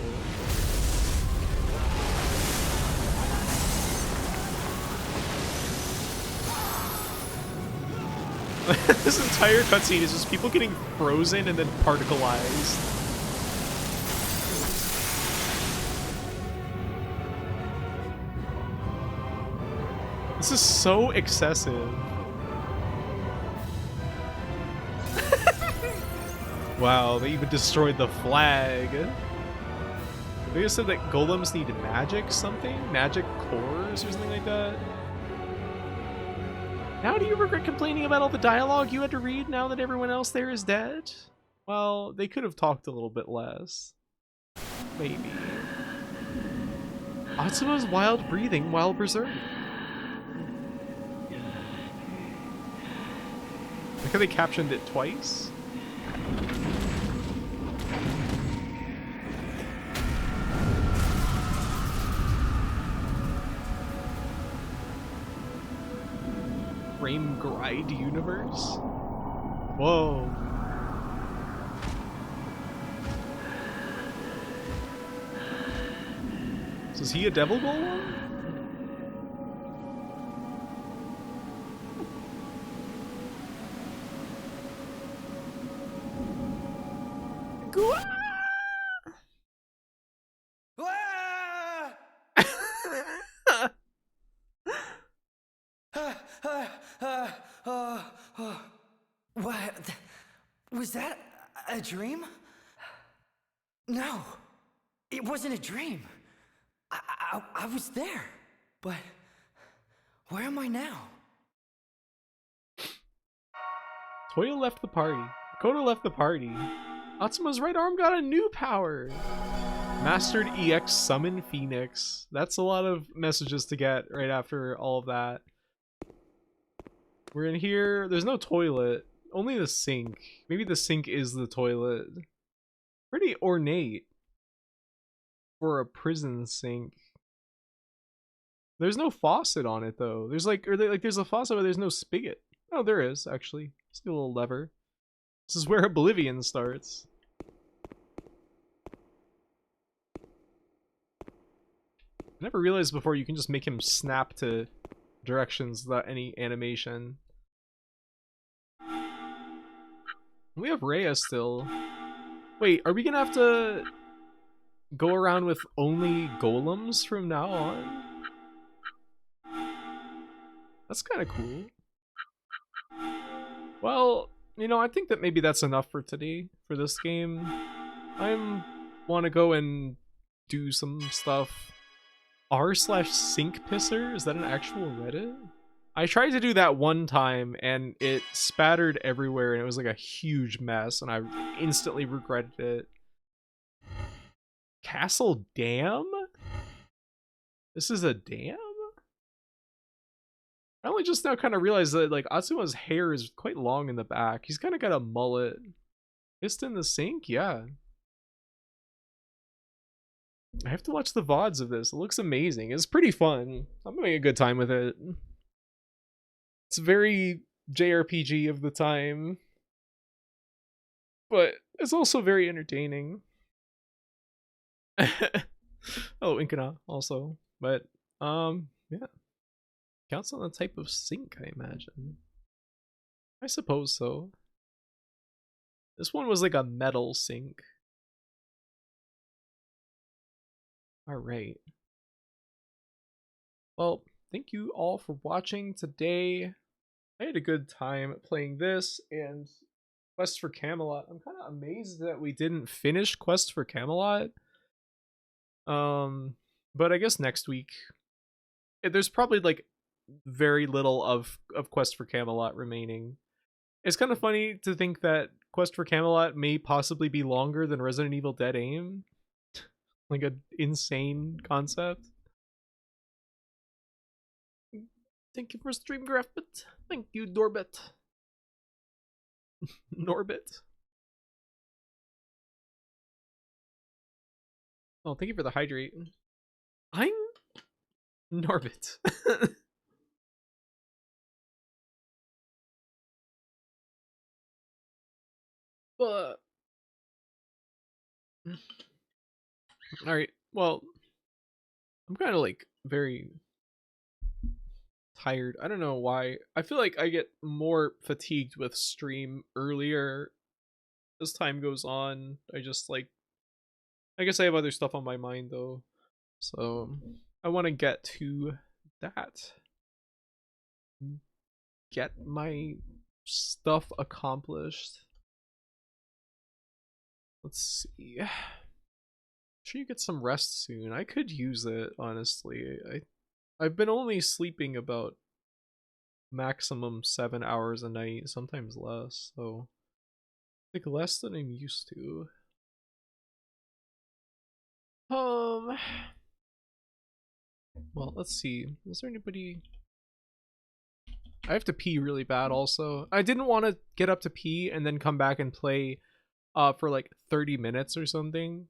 This entire cutscene is just people getting frozen and then particleized. This is so excessive. Wow, they even destroyed the flag. They just said that golems need magic something? Magic cores or something like that? Now do you regret complaining about all the dialogue you had to read now that everyone else there is dead? Well, they could have talked a little bit less. Maybe. Atsuma's wild breathing while berserking. Look how they captioned it twice. Frame Gride universe? Whoa. So is he a devil golem? What? Was that a dream? No, it wasn't a dream. I was there, but where am I now? Toya left the party. Koda left the party. Atsuma's right arm got a new power. Mastered EX Summon Phoenix. That's a lot of messages to get right after all of that. We're in here. There's no toilet. Only the sink. Maybe the sink is the toilet. Pretty ornate for a prison sink. There's no faucet on it though. There's like, there's a faucet, but there's no spigot. Oh, there is actually. See a little lever. This is where Oblivion starts. I never realized before you can just make him snap to directions without any animation. We have Rhea still. Wait, are we gonna have to go around with only golems from now on? That's kind of cool. Well, you know, I think that maybe that's enough for today, for this game. I want to go and do some stuff. r/sinkpisser? Is that an actual Reddit? I tried to do that one time and it spattered everywhere and it was like a huge mess and I instantly regretted it. Castle Dam? This is a dam? I only just now kind of realized that like Atsuma's hair is quite long in the back. He's kind of got a mullet. Fist in the sink? Yeah. I have to watch the VODs of this. It looks amazing. It's pretty fun. I'm having a good time with it. It's very JRPG of the time. But it's also very entertaining. Oh, Inkana also. But, yeah. Counts on the type of sink, I imagine. I suppose so. This one was like a metal sink. Alright. Well, thank you all for watching today. I had a good time playing this and Quest for Camelot. I'm kind of amazed that we didn't finish Quest for Camelot. But I guess next week there's probably like very little of Quest for Camelot remaining. It's kind of funny to think that Quest for Camelot may possibly be longer than Resident Evil Dead Aim. Like an insane concept. Thank you for stream, Graphbit. Thank you, Norbit. Norbit. Oh, thank you for the hydrate. I'm Norbit. But all right. Well, I'm kind of like very tired. I don't know why. I feel like I get more fatigued with stream earlier as time goes on. I just like I guess I have other stuff on my mind though. So I want to get to that. Get my stuff accomplished. Let's see. Sure you get some rest soon. I could use it, honestly. I've been only sleeping about maximum 7 hours a night, sometimes less, so like less than I'm used to. Well, let's see. Is there anybody? I have to pee really bad also. I didn't want to get up to pee and then come back and play for like 30 minutes or something.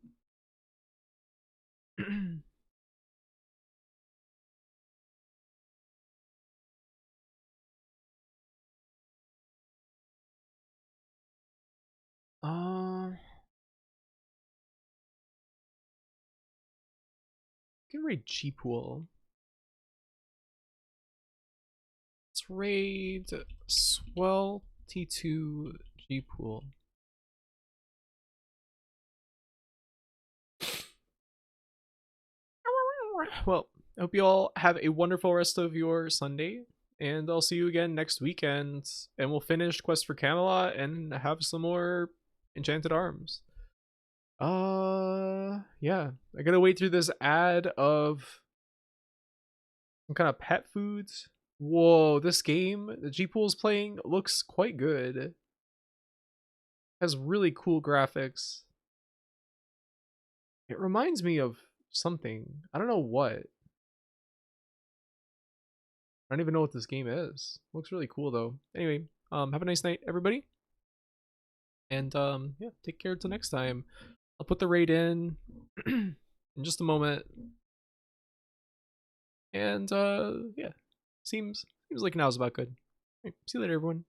Get raid G-Pool. Let's raid Swell T2 G-Pool. Well, I hope you all have a wonderful rest of your Sunday, and I'll see you again next weekend, and we'll finish Quest for Camelot and have some more Enchanted Arms. Yeah, I gotta wait through this ad of some kind of pet foods. Whoa, this game the G-Pool's playing looks quite good. Has really cool graphics. It reminds me of something. I don't know what. I don't even know what this game is. Looks really cool though. Anyway, have a nice night, everybody. And yeah, take care till next time. I'll put the raid in in just a moment. And yeah, seems like now's about good. Right, see you later, everyone.